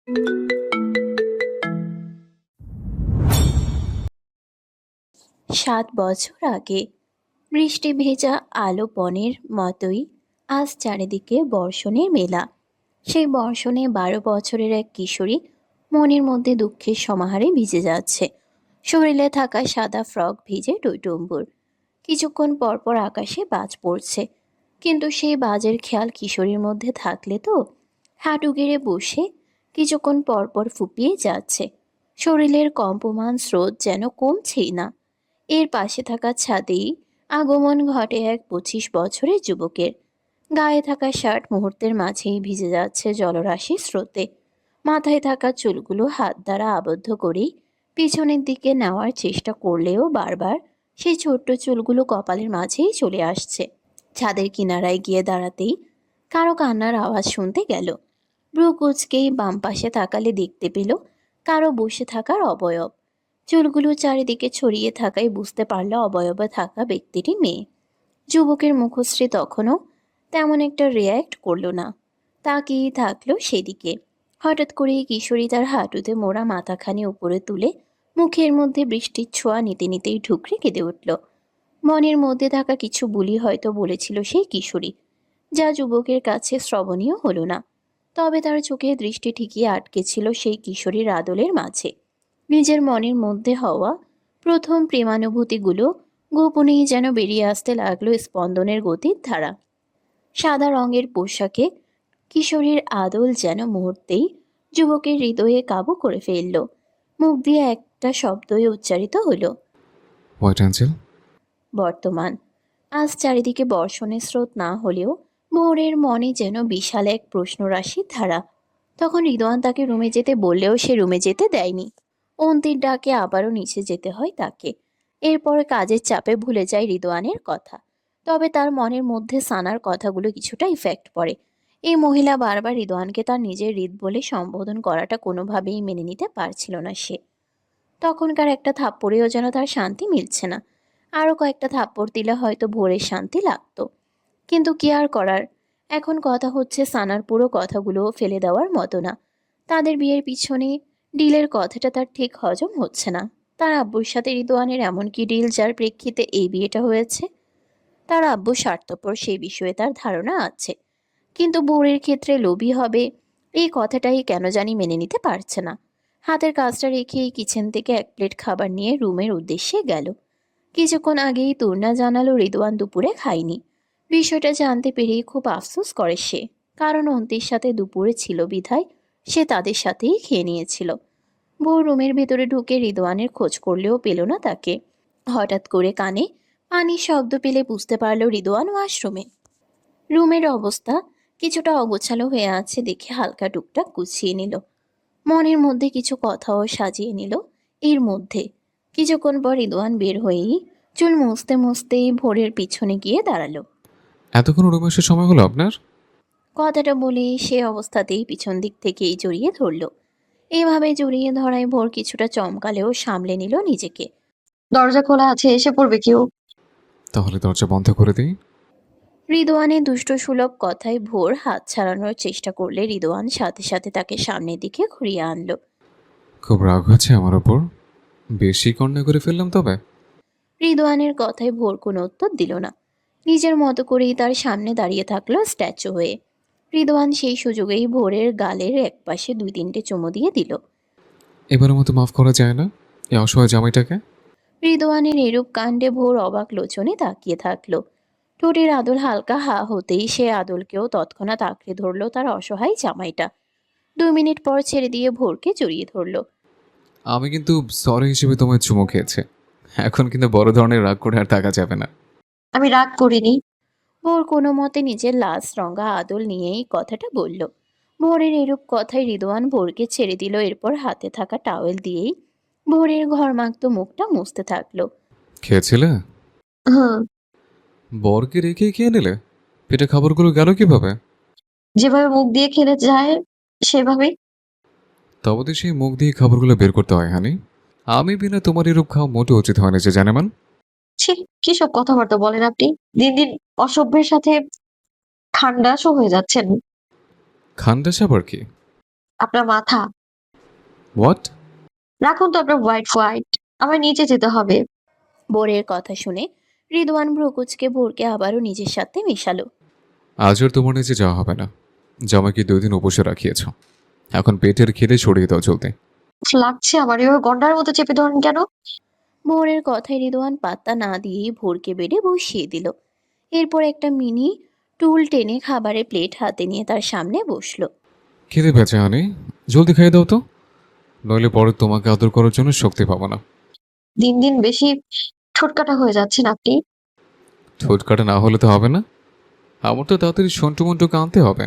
7 বছর আগে বৃষ্টি ভেজা আলো বনের মতোই আজ চারিদিকে বর্ষণের মেলা। সেই বর্ষণে 12 বছরের এক কিশোরী মনের মধ্যে দুঃখের সমাহারে ভিজে যাচ্ছে। শরীরে থাকা সাদা ফ্রক ভিজে টইটুম্বুর। কিছুক্ষণ পরপর আকাশে বাজ পড়ছে, কিন্তু সেই বাজের খেয়াল কিশোরীর মধ্যে থাকলে তো হাঁটু গেড়ে বসে কিছুক্ষণ পরপর ফুপিয়ে যাচ্ছে। শরীরের কম্পমান স্রোত যেন কমছেই না। এর পাশে থাকা ছাদেই আগমন ঘটে এক 25 বছরের যুবকের। গায়ে থাকা শার্ট মুহূর্তের মাঝেই ভিজে যাচ্ছে জলরাশি স্রোতে। মাথায় থাকা চুলগুলো হাত দ্বারা আবদ্ধ করেই পিছনের দিকে নেওয়ার চেষ্টা করলেও বারবার সেই ছোট্ট চুলগুলো কপালের মাঝেই চলে আসছে। ছাদের কিনারায় গিয়ে দাঁড়াতেই কারো কান্নার আওয়াজ শুনতে গেল। ভ্রু কুঁচকেই বাম পাশে তাকালে দেখতে পেল কারো বসে থাকার অবয়ব। চুলগুলো চারিদিকে ছড়িয়ে থাকায় বুঝতে পারল অবয়বে থাকা ব্যক্তিটি মেয়ে। যুবকের মুখশ্রী তখনও তেমন একটা রিয়্যাক্ট করল না, তাকিয়েই থাকলো সেদিকে। হঠাৎ করেই কিশোরী তার হাঁটুতে মোড়া মাথাখানি উপরে তুলে মুখের মধ্যে বৃষ্টির ছোঁয়া নিতে নিতেই ঠুকরে কেঁদে উঠল। মনের মধ্যে থাকা কিছু বুলি হয়তো বলেছিল সেই কিশোরী, যা যুবকের কাছে শ্রবণীয় হলো না। তবে তার চোখের দৃষ্টি ঠিকই আটকে ছিল সেই কিশোরীর আদলের মাঝে। নিজের মনের মধ্যে হওয়া প্রথম প্রেমানুভূতিগুলো গোপনেই যেন বেরিয়ে আসতে লাগলো স্পন্দনের গতির ধারা। সাদা রঙের পোশাকে কিশোরীর আদল যেন মুহূর্তেই যুবকের হৃদয়ে কাবু করে ফেলল। মুখ দিয়ে একটা শব্দই উচ্চারিত হলো, হোয়াইট অ্যাঞ্জেল। বর্তমান। আজ চারিদিকে বর্ষণের স্রোত না হলেও ভোরের মনে যেন বিশাল এক প্রশ্নরাশির ধারা। তখন রিদওয়ান তাকে রুমে যেতে বললেও সে রুমে যেতে দেয়নি। অন্তির ডাকে আবারও নিচে যেতে হয় তাকে। এরপর কাজের চাপে ভুলে যায় রিদওয়ানের কথা। তবে তার মনের মধ্যে সানার কথাগুলো কিছুটা ইফেক্ট পড়ে। এই মহিলা বারবার রিদওয়ানকে তার নিজের হৃদ বলে সম্বোধন করাটা কোনোভাবেই মেনে নিতে পারছিল না সে। তখনকার একটা থাপ্পড়েও যেন তার শান্তি মিলছে না। আরও কয়েকটা থাপ্পড় দিলে হয়তো ভোরের শান্তি লাগতো। কিন্তু কি আর করার। এখন কথা হচ্ছে সানার পুরো কথাগুলোও ফেলে দেওয়ার মতো না। তাদের বিয়ের পিছনে ডিলের কথাটা তার ঠিক হজম হচ্ছে না। তার আব্বুর সাথে রিদওয়ানের এমন কি ডিল যার প্রেক্ষিতে এই বিয়েটা হয়েছে? তার আব্বু স্বার্থপর সেই বিষয়ে তার ধারণা আছে, কিন্তু বউয়ের ক্ষেত্রে লোভী হবে এই কথাটাই কেন জানি মেনে নিতে পারছে না। হাতের কাজটা রেখেই কিচেন থেকে এক প্লেট খাবার নিয়ে রুমের উদ্দেশ্যে গেল। কিছুক্ষণ আগেই তুর্না জানালো রিদওয়ান দুপুরে খায়নি। বিষয়টা জানতে পেরেই খুব আফসোস করে সে, কারণ অন্তির সাথে দুপুরে ছিল বিধায় সে তাদের সাথেই খেয়ে নিয়েছিল। বউ রুমের ভেতরে ঢুকে রিদওয়ানের খোঁজ করলেও পেল না তাকে। হঠাৎ করে কানে পানির শব্দ পেলে বুঝতে পারল রিদওয়ান ওয়াশরুমে। রুমের অবস্থা কিছুটা অগোছালো হয়ে আছে দেখে হালকা টুকটাক গুছিয়ে নিল। মনের মধ্যে কিছু কথাও সাজিয়ে নিল। এর মধ্যে কিছুক্ষণ পর রিদওয়ান বের হয়েই চুল মুছতে মুছতেই ভোরের পিছনে গিয়ে দাঁড়ালো। এতক্ষণ রুমে আসার সময় হলো আপনার? কথাটা বলে সে অবস্থাতেই পিছন দিক থেকেই জড়িয়ে ধরল। এভাবে জড়িয়ে ধরায় ভোর কিছুটা চমকালেও সামলে নিল নিজেকে। দরজা খোলা আছে, এসে পড়বে কেউ। তাহলে দরজা বন্ধ করে দিই। রিদওয়ানের দুষ্ট সুলভ কথায় ভোর হাত ছাড়ানোর চেষ্টা করলে রিদওয়ান সাথে সাথে তাকে সামনের দিকে ঘুরিয়ে আনলো। খুব রাগ হয়েছে আমার ওপর? বেশি কন্যা করে ফেললাম তবে? রিদওয়ানের কথায় ভোর কোনো উত্তর দিল না। নিজের মতো করেই তার সামনে দাঁড়িয়ে থাকলো স্ট্যাচু হয়ে। রিদওয়ান সেই সুযোগেই ভোরের গালের একপাশে 2-3টে চুমু দিয়ে দিল। এবারের মতো মাফ করা যায় না এই অসহায় জামাইটাকে? রিদওয়ানের এরূপ কাণ্ডে ভোর অবাক লোচনে তাকিয়ে থাকলো। ঠোঁটের আদল হালকা হা হতেই সে আদলকেও তৎক্ষণাৎ আঁকড়ে ধরলো তার অসহায় জামাইটা। 2 মিনিট পর ছেড়ে দিয়ে ভোরকে জড়িয়ে ধরলো। আমি কিন্তু সরি হিসেবে তোমায় চুমো খেয়েছে। এখন কিন্তু বড় ধরনের রাগ করে আর থাকা যাবে না। আমি রাগ করিনি। ভোর কোনো মতে নিজের লাশ রঙা আদল নিয়েই কথাটা বলল। ভোরের এরূপ কথায় রিদওয়ান ভোরকে ছেড়ে দিল। এরপর হাতে থাকা টাওয়েল দিয়েই ভোরের ঘরমাক্ত মুখটা মুছতে থাকলো। খেয়েছিলে? হুম। বরকে রেখে খেয়ে নিলে? পেটে খাবারগুলো গেল কিভাবে? যেভাবে মুখ দিয়ে খেলে যায় সেভাবেই। তবে তো সেই মুখ দিয়ে খাবারগুলো বের করতে হয় হানি। আমি বিনা তোমার এরূপ খাওয়া মোটে উচিত হয় না যে জানেমান। ছি, কি সব কথাবার্তা বলেন আপনি? দিন দিন অসভ্যের সাথে খান্ডাসও হয়ে যাচ্ছেন। খান্ডাস আবার কি? আপনার মাথা। হোয়াট? রাখুন তো আপনার হোয়াইট হোয়াইট। আমার নিচে যেতে হবে। ভোরের কথা শুনে রিদওয়ান ভ্রুকুচকে ভোরকে আবারও নিজের সাথে মেশালো। আজ আর তোমার নিচে যাওয়া হবে না। জামাইকে 2 দিন উপসে রাখিয়েছ, এখন পেটের খিদে সরিয়ে দাও চলতে। লাগছে আমার, এভাবে গন্ডার মতো চেপে ধরেন কেন? ভোরের কথায় রিদওয়ান পাত্তা না দিয়েই ভোরকে বেডে বসিয়ে দিল। এরপর একটা মিনি টুল টেনে খাবারের প্লেট হাতে নিয়ে তার সামনে বসলো। খিদে পেয়েছে হানি, জলদি খাইয়ে দাও তো, নইলে পরে তোমাকে আদর করার জন্য শক্তি পাবো না। দিন দিন বেশি ঠোঁটকাটা হয়ে যাচ্ছেন আপনি। ঠোঁট কাটা না হলে তো হবে না, আমার তো তাড়াতাড়ি সন্টু মন্টুকে আনতে হবে।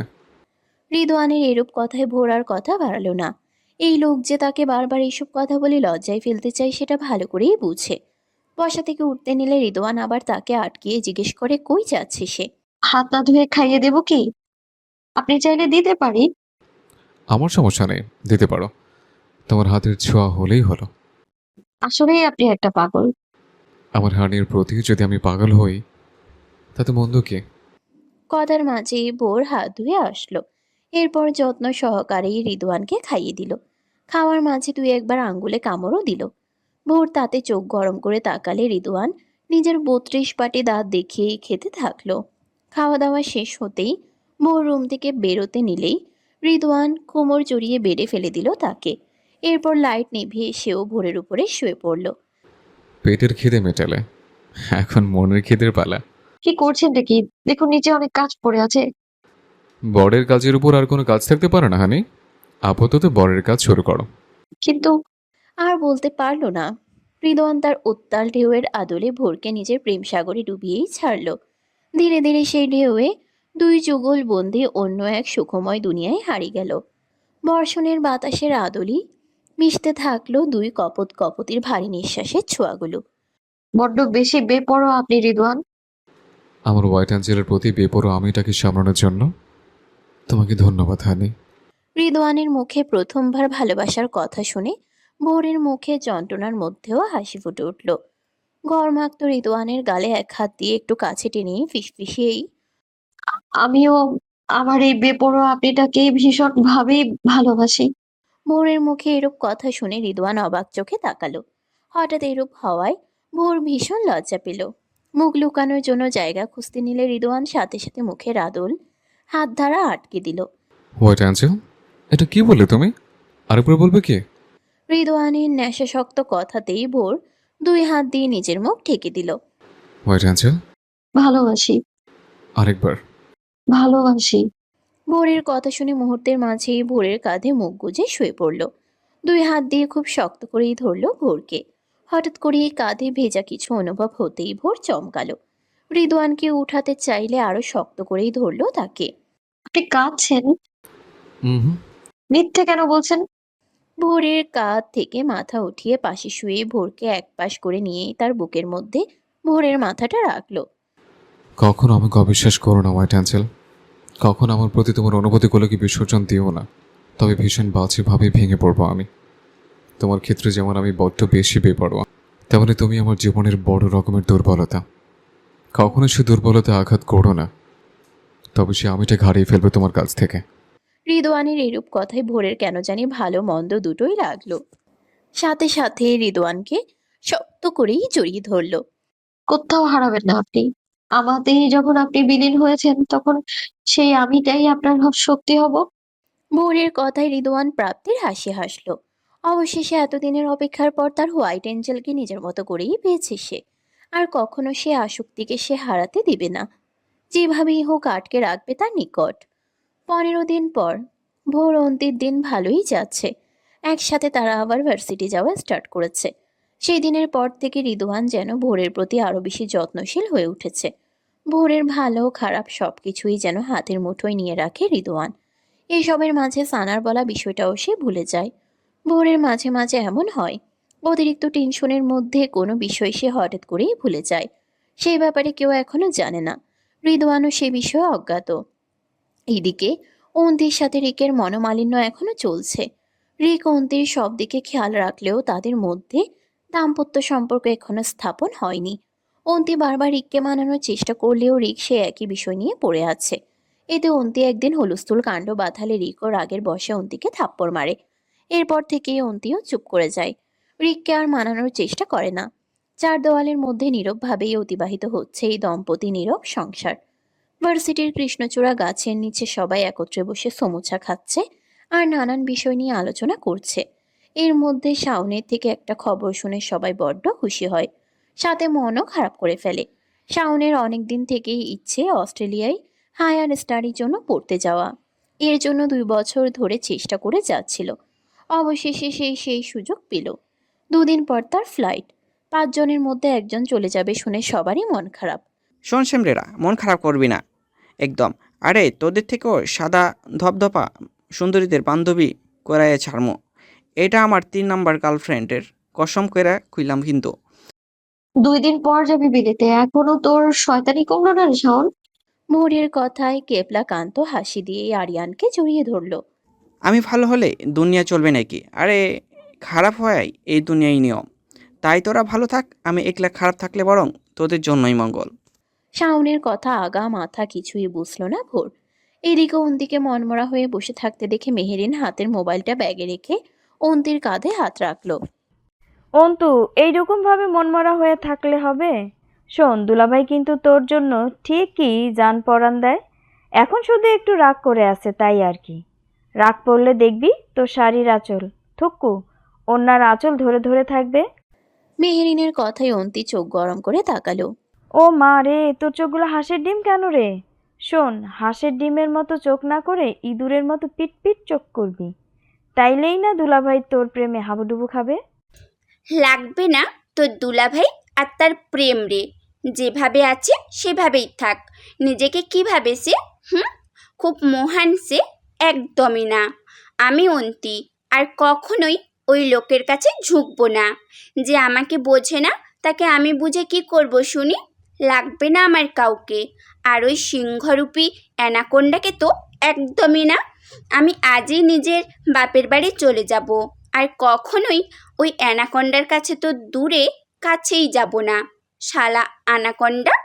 রিদওয়ানের এরূপ কথায় ভোর আর কথা বাড়ালো না। এই লোক যে তাকে বারবার এইসব কথা বলে লজ্জায় ফেলতে চায় সেটা ভালো করেই বুঝে। বসা থেকে উঠতে নিলে রিদওয়ান আবার তাকে আটকিয়ে জিজ্ঞেস করে কই যাচ্ছে সে। হাত না ধুয়ে খাইয়ে দেবো কি? আপনি চাইলে দিতে পারি। আমার সমস্যা নেই, দিতে পারো, তোমার হাতের ছোঁয়া হলেই হলো। আসলেই আপনি একটা পাগল। আমার হানির প্রতি যদি আমি পাগল হই, তাতে মন্দ কি? কথার মাঝেই ভোর হাত ধুয়ে আসলো। এরপর যত্ন সহকারেই রিদওয়ানকে খাইয়ে দিল। খাওয়ার মাঝে দুই একবার আঙ্গুলে কামড়ও দিল। ভোর তাতে চোখ গরম করে তাকালে রিদওয়ান নিজের 32 পাটি দাঁত দেখিয়েই খেতে থাকলো। খাওয়া দাওয়া শেষ হতেই ভোর রুম থেকে বেরোতে নিলেই রিদওয়ান কোমর জড়িয়ে বেডে ফেলে দিল তাকে। এরপর লাইট নিভিয়ে সেও ভোরের উপরে শুয়ে পড়ল। পেটের খিদে মেটালে, এখন মনের খিদের পালা। কি করছেনটা কি? দেখুন নিচে অনেক কাজ পড়ে আছে। বরের কাজের উপর আর কোনো কাজ থাকতে পারে না হানি, আপাতত বরের কাজ শুরু করো। কিন্তু আর বলতে পারল না। রিদওয়ান তার উত্তাল ঢেউয়ের আদলে ভোরকে নিজের প্রেম সাগরে ডুবিয়েই ছাড়ল। ধীরে ধীরে সেই ঢেউয়ে দুই যুগল বন্দি অন্য এক সুখময় দুনিয়ায় হারিয়ে গেল। বর্ষণের বাতাসের আদলি মিশতে থাকলো দুই কপত কপতির ভারী নিঃশ্বাসের ছোঁয়াগুলো। বড্ড বেশি বেপরোয়া আপনি রিদওয়ান। আমার হোয়াইট অ্যাঞ্জেলের প্রতি বেপরোয়া আমিটাকে সামলানোর জন্য তোমাকে ধন্যবাদ হানি। রিদওয়ানের মুখে প্রথমবার ভালোবাসার কথা শুনে ভোরের মুখে যন্ত্রণার মধ্যেও হাসি ফুটে উঠল। ঘরমাক্ত রিদওয়ানের গালে এক হাত দিয়ে একটু কাছে টেনে ফিসফিসিয়েই আমিও আমার এই বেপরোয়া আপনিটাকে ভীষণ ভাবেই ভালোবাসি। ভোরের মুখে এরূপ কথা শুনে রিদওয়ান অবাক চোখে তাকালো। হঠাৎ এরূপ হওয়ায় ভোর ভীষণ লজ্জা পেল। মুখ লুকানোর জন্য জায়গা খুঁজতে নিলে রিদওয়ান সাথে সাথে মুখের আদল হাত দ্বারা আটকে দিল। হোয়াইট অ্যাঞ্জেল, এটা কি বললে তুমি? আরেকবার বলবে কি? রিদওয়ানের নেশাশক্ত কথাতেই ভোর দুই হাত দিয়ে নিজের মুখ ঢেকে দিল। হোয়াইট অ্যাঞ্জেল, ভালোবাসি, আরেকবার। ভালোবাসি। ভোরের কথা শুনে মুহূর্তের মাঝেই ভোরের কাঁধে মুখ গুজে শুয়ে পড়ল। দুই হাত দিয়ে খুব শক্ত করেই ধরল ভোরকে। হঠাৎ করেই কাঁধে ভেজা কিছু অনুভব হতেই ভোর চমকালো। রিদওয়ানকে উঠাতে চাইলে আরো শক্ত করেই ধরল তাকে। আপনি কাঁদছেন? হুম। মিথ্যে কেন বলছেন? ভোরের কাঁধ থেকে মাথা উঠিয়ে পাশে শুয়ে ভোরকে একপাশ করে নিয়েই তার বুকের মধ্যে ভোরের মাথাটা রাখলো। কখনো আমাকে অবিশ্বাস করো না হোয়াইট অ্যাঞ্জেল, কখন আমার প্রতি তোমার অনুভূতিগুলোকে বিসর্জন দিও না, তবে ভীষণ বাজেভাবে ভেঙে পড়বো আমি। তোমার ক্ষেত্রে যেমন আমি বড্ড বেশি বেপরোয়া, তেমনি তুমি আমার জীবনের বড় রকমের দুর্বলতা। কখনো সে দুর্বলতা আঘাত করো না, তবে সে আমিটা ঘাড়িয়ে ফেলবে তোমার কাছ থেকে। রিদওয়ানের এরূপ কথায় ভোরের কেন জানি ভালো মন্দ দুটোই লাগলো। সাথে সাথে রিদওয়ানকে শক্ত করেই জড়িয়ে ধরলো। কোথাও হারাবেন না আপনি। আমাতেই যখন আপনি বিলীন হয়েছেন তখন সেই আমিটাই আপনার শক্তি হব। ভোরের কথায় রিদওয়ান প্রাপ্তির হাসি হাসল। অবশেষে এতদিনের অপেক্ষার পর তার হোয়াইট এঞ্জেলকে নিজের মতো করেই পেয়েছে সে। আর কখনো সে আসক্তিকে সে হারাতে দিবে না। যেভাবেই হোক আটকে রাখবে তার নিকট। 15 দিন পর ভোর অন্তির দিন ভালোই যাচ্ছে। একসাথে তারা আবার ভার্সিটি যাওয়া স্টার্ট করেছে। সেই দিনের পর থেকে রিদওয়ান যেন ভোরের প্রতি আরো বেশি যত্নশীল হয়ে উঠেছে। ভোরের ভালো খারাপ সবকিছুই যেন হাতের মুঠোয় নিয়ে রাখে রিদওয়ান। এসবের মাঝে সানার বলা বিষয়টাও সে ভুলে যায়। ভোরের মাঝে মাঝে এমন হয়, অতিরিক্ত টেনশনের মধ্যে কোনো বিষয় সে হঠাৎ করেই ভুলে যায়। সেই ব্যাপারে কেউ এখনো জানে না। রিদওয়ানও সে বিষয়ে অজ্ঞাত। এদিকে অন্তির সাথে রিকের মনোমালিন্য এখনো চলছে। রিক অন্তির সব দিকে খেয়াল রাখলেও তাদের মধ্যে দাম্পত্য সম্পর্ক এখনো স্থাপন হয়নি। অন্তি বারবার রিককে মানানোর চেষ্টা করলেও রিক সে একই বিষয় নিয়ে পড়ে আছে। এতে অন্তি একদিন হুলস্থুল কাণ্ড বাঁধালে রিকো রাগের বশে অন্তিকে থাপ্পড় মারে। এরপর থেকেই অন্তিও চুপ করে যায়, রিককে আর মানানোর চেষ্টা করে না। চার দেওয়ালের মধ্যে নীরবভাবেই অতিবাহিত হচ্ছে এই দম্পতি নীরব সংসার। ভার্সিটির কৃষ্ণচূড়া গাছের নিচে সবাই একত্রে বসে সমুচা খাচ্ছে আর নানান বিষয় নিয়ে আলোচনা করছে। এর মধ্যে শাওনের থেকে একটা খবর শুনে সবাই বড্ড খুশি হয়, সাথে মনও খারাপ করে ফেলে। শাওনের অনেকদিন থেকেই ইচ্ছে অস্ট্রেলিয়ায় হায়ার স্টাডির জন্য পড়তে যাওয়া। এর জন্য 2 বছর ধরে চেষ্টা করে যাচ্ছিল। অবশেষে সেই সুযোগ পেল। দুদিন পর তার ফ্লাইট। 5 জনের মধ্যে একজন চলে যাবে শুনে সবারই মন খারাপ। শোন সেমরেরা, মন খারাপ করবি না একদম। আরে তোদের থেকেও সাদা ধপধপা সুন্দরীদের বান্ধবী করাইয়া ছাড়মো। এটা আমার 3 নাম্বার গার্লফ্রেন্ডের কসম কইরা কইলাম কিন্তু। 2 দিন পর যাবি বিলেতে, এখনো তোর শয়তানি কমলো না রে শাওন? মোহরের কথায় কেপলা কান্ত হাসি দিয়ে আরিয়ানকে জড়িয়ে ধরল। আমি ভালো হলে দুনিয়া চলবে নাকি? আরে খারাপ হয় এই দুনিয়াই নিয়ম। তাই তোরা ভালো থাক, আমি একলা খারাপ থাকলে বরং তোদের জন্যই মঙ্গল। শাওনের কথা আগা মাথা কিছুই বুঝল না ভোর। এদিকে অন্তিকে মনমরা হয়ে বসে থাকতে দেখে মেহেরিন হাতের মোবাইলটা ব্যাগে রেখে অন্তির কাঁধে হাত রাখল। অন্তু, এইরকম ভাবে মনমরা হয়ে থাকলে হবে? শোন, দুলাভাই কিন্তু তোর জন্য ঠিকই জান পরাণ দেয়। এখন শুধু একটু রাগ করে আছে, তাই আর কি। রাগ পড়লে দেখবি তোর শাড়ির আঁচল, থুক্কু, অন্যার আঁচল ধরে ধরে থাকবে। মেহেরিনের কথায় অন্তি চোখ গরম করে তাকালো। ও মা রে, তোর চোখগুলো হাঁসের ডিম কেন রে? শোন, হাঁসের ডিমের মতো চোখ না করে ইঁদুরের মতো পিট পিট চোখ করবি। তাইলেই না দুলাভাই তোর প্রেমে হাবুডুবু খাবে। লাগবে না তোর দুলাভাই আর তার প্রেম রে। যেভাবে আছে সেভাবেই থাক। নিজেকে কি ভাবে সে? হুম, খুব মহান সে? একদমই না। আমি অন্তি, আর কখনোই ওই লোকের কাছে ঝুঁকবো না। যে আমাকে বোঝে না তাকে আমি বুঝে কি করব শুনি? লাগবে না আমার কাউকে। আর ওই সিংহরূপী অ্যানাকোন্ডাকে তো একদমই না। আমি আজই নিজের বাপের বাড়ি চলে যাব, আর কখনোই ওই অ্যানাকন্ডার কাছে তো দূরে কাছেই যাব না। শালা অ্যানাকন্ডা,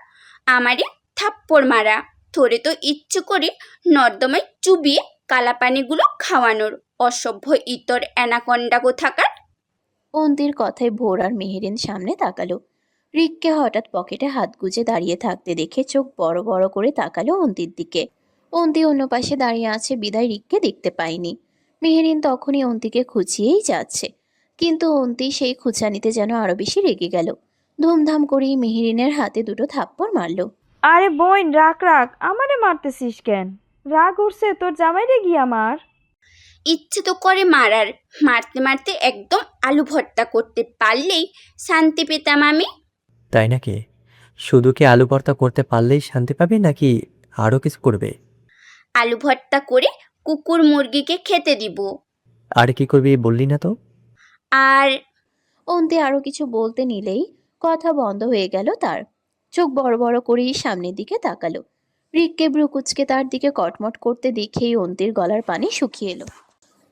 আমারে থাপ্পড় মারা, তোরে তো ইচ্ছে করে নর্দমায় চুবিয়ে কালাপানিগুলো খাওয়ানোর, অসভ্য ইতর অ্যানাকন্ডা কোথাকার। অন্তির কথায় ভোর আর মেহেরিন সামনে তাকালো। রিককে হঠাৎ পকেটে হাত গুজে দাঁড়িয়ে থাকতে দেখে চোখ বড় বড় করে তাকালো অন্তির দিকে। অন্তি অন্য পাশে দাঁড়িয়ে আছে বিদায় রিককে দেখতে পায়নি। মেহেরিন তখনই অন্তিকে খুঁচিয়েই যাচ্ছে, কিন্তু অন্তি সেই খুঁচানিতে যেন আরো বেশি রেগে গেল। ধুমধাম করেই মেহেরিনের হাতে 2 থাপ্পড় মারলো। আরে বোন, রাগ রাগ, আমারে মারতেছিস কেন? রাগ উঠছে তোর জামাইরে গিয়ে আমার। ইচ্ছে তো করে মারার, মারতে মারতে একদম আলু ভর্তা করতে পারলেই শান্তি পেতাম আমি। তাই নাকি? শুধু কি আলু ভর্তা করতে পারলেই শান্তি পাবি নাকি আরও কিছু করবে? আলু ভর্তা করে কুকুর মুরগিকে খেতে দিব। আর কি করবি বললি না তো? আর অন্তি আরো কিছু বলতে নিলেই কথা বন্ধ হয়ে গেল তার। চোখ বড় বড় করেই সামনের দিকে তাকালো। রিককে ব্রুকুচকে তার দিকে কটমট করতে দেখেই অন্তির গলার পানি শুকিয়ে এলো।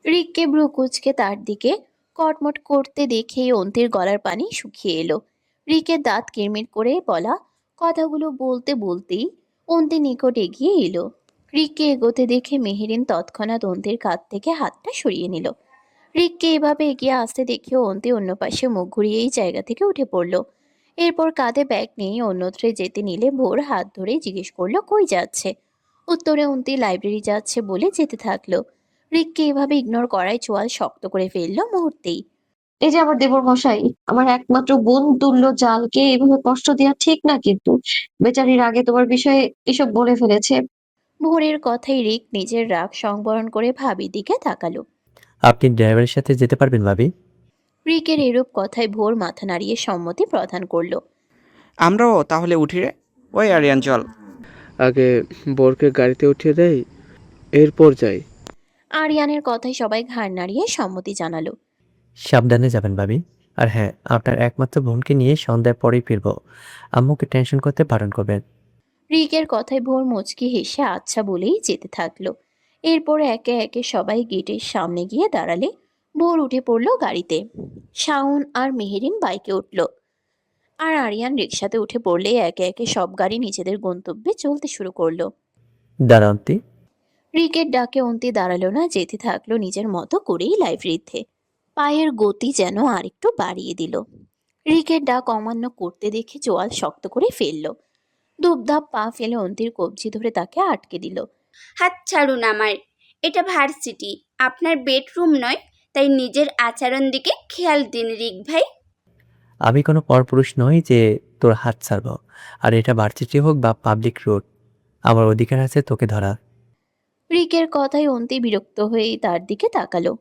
রিককে ব্রুকুচকে তার দিকে কটমট করতে দেখেই অন্তির গলার পানি শুকিয়ে এলো। রিকের দাঁত কিরমির করে বলা কথাগুলো বলতে বলতেই অন্তি নিকট এগিয়ে এলো। রিককে এগোতে দেখে মেহেরিন তৎক্ষণাৎ অন্তির কাঁধ থেকে হাতটা সরিয়ে নিল। রিককে এভাবে এগিয়ে আসতে দেখেও অন্তি অন্য পাশে মুখ ঘুরিয়েই জায়গা থেকে উঠে পড়ল। এরপর কাঁধে ব্যাগ নিয়ে অন্যত্রে যেতে নিলে ভোর হাত ধরে জিজ্ঞেস করলো কই যাচ্ছে। উত্তরে অন্তি লাইব্রেরি যাচ্ছে বলে যেতে থাকলো। রিককে এভাবে ইগনোর করায় চোয়াল শক্ত করে ফেললো মুহূর্তেই। এই যে আমার দেবর মশাই, আমার একমাত্র বোন তুল্য জালকে এইভাবে কষ্ট দেওয়া ঠিক না, কিন্তু বেচারির আগে তোমার বিষয়ে এসব বলে ফেলেছে। ভোরের কথায় রিক নিজের রাগ সংবরণ করে ভাবির দিকে তাকালো। আপনি ড্রাইভারের সাথে যেতে পারবেন ভাবি? রিকের এরূপ কথায় ভোর মাথা নাড়িয়ে সম্মতি প্রদান করলো। আমরাও তাহলে উঠি রে। ওই আরিয়ান চল। আগে বোরকে গাড়িতে উঠিয়ে দেয়, এরপর যাই। আরিয়ানের কথায় সবাই ঘাড় নাড়িয়ে সম্মতি জানালো। সাবধানে যাবেন ভাবি। আর হ্যাঁ, আপনার একমাত্র বোনকে নিয়ে সন্ধ্যার পরেই ফিরবো। আম্মুকে টেনশন করতে বারণ করবেন। রিকের কথায় ভোর মুচকি হেসে আচ্ছা বলেই যেতে থাকলো। এরপর একে একে সবাই গেটের সামনে গিয়ে দাঁড়ালে ভোর উঠে পড়লো গাড়িতে। শাওন আর মেহেরিন বাইকে উঠল, আর আরিয়ান রিকশাতে উঠে পড়লে একে একে সব গাড়ি নিজেদের গন্তব্যে চলতে শুরু করলো। দাঁড়া অন্তি। রিকের ডাকে অন্তি দাঁড়ালো না, যেতে থাকলো নিজের মতো করেই লাইব্রেরিতে। পায়ের গতি যেন আরেকটু বাড়িয়ে দিল। রিকের ডাক অমান্য করতে দেখে জোয়াল শক্ত করে ফেলল। দুপধাপ পা ফেলে অন্তির কবজি ধরে তাকে আটকে দিল। হাত ছাড়ুন আমার। এটা ভার্সিটি, আপনার বেডরুম নয়, তাই নিজের আচরণ দিকে খেয়াল দিন রিক ভাই। আমি কোনো পরপুরুষ নই যে তোর হাত ছাড়ব। আর এটা ভার্সিটি হোক বা পাবলিক রোড, আমার অধিকার আছে তোকে ধরার। রিকের কথায় অন্তি বিরক্ত হয়েই তার দিকে তাকালো।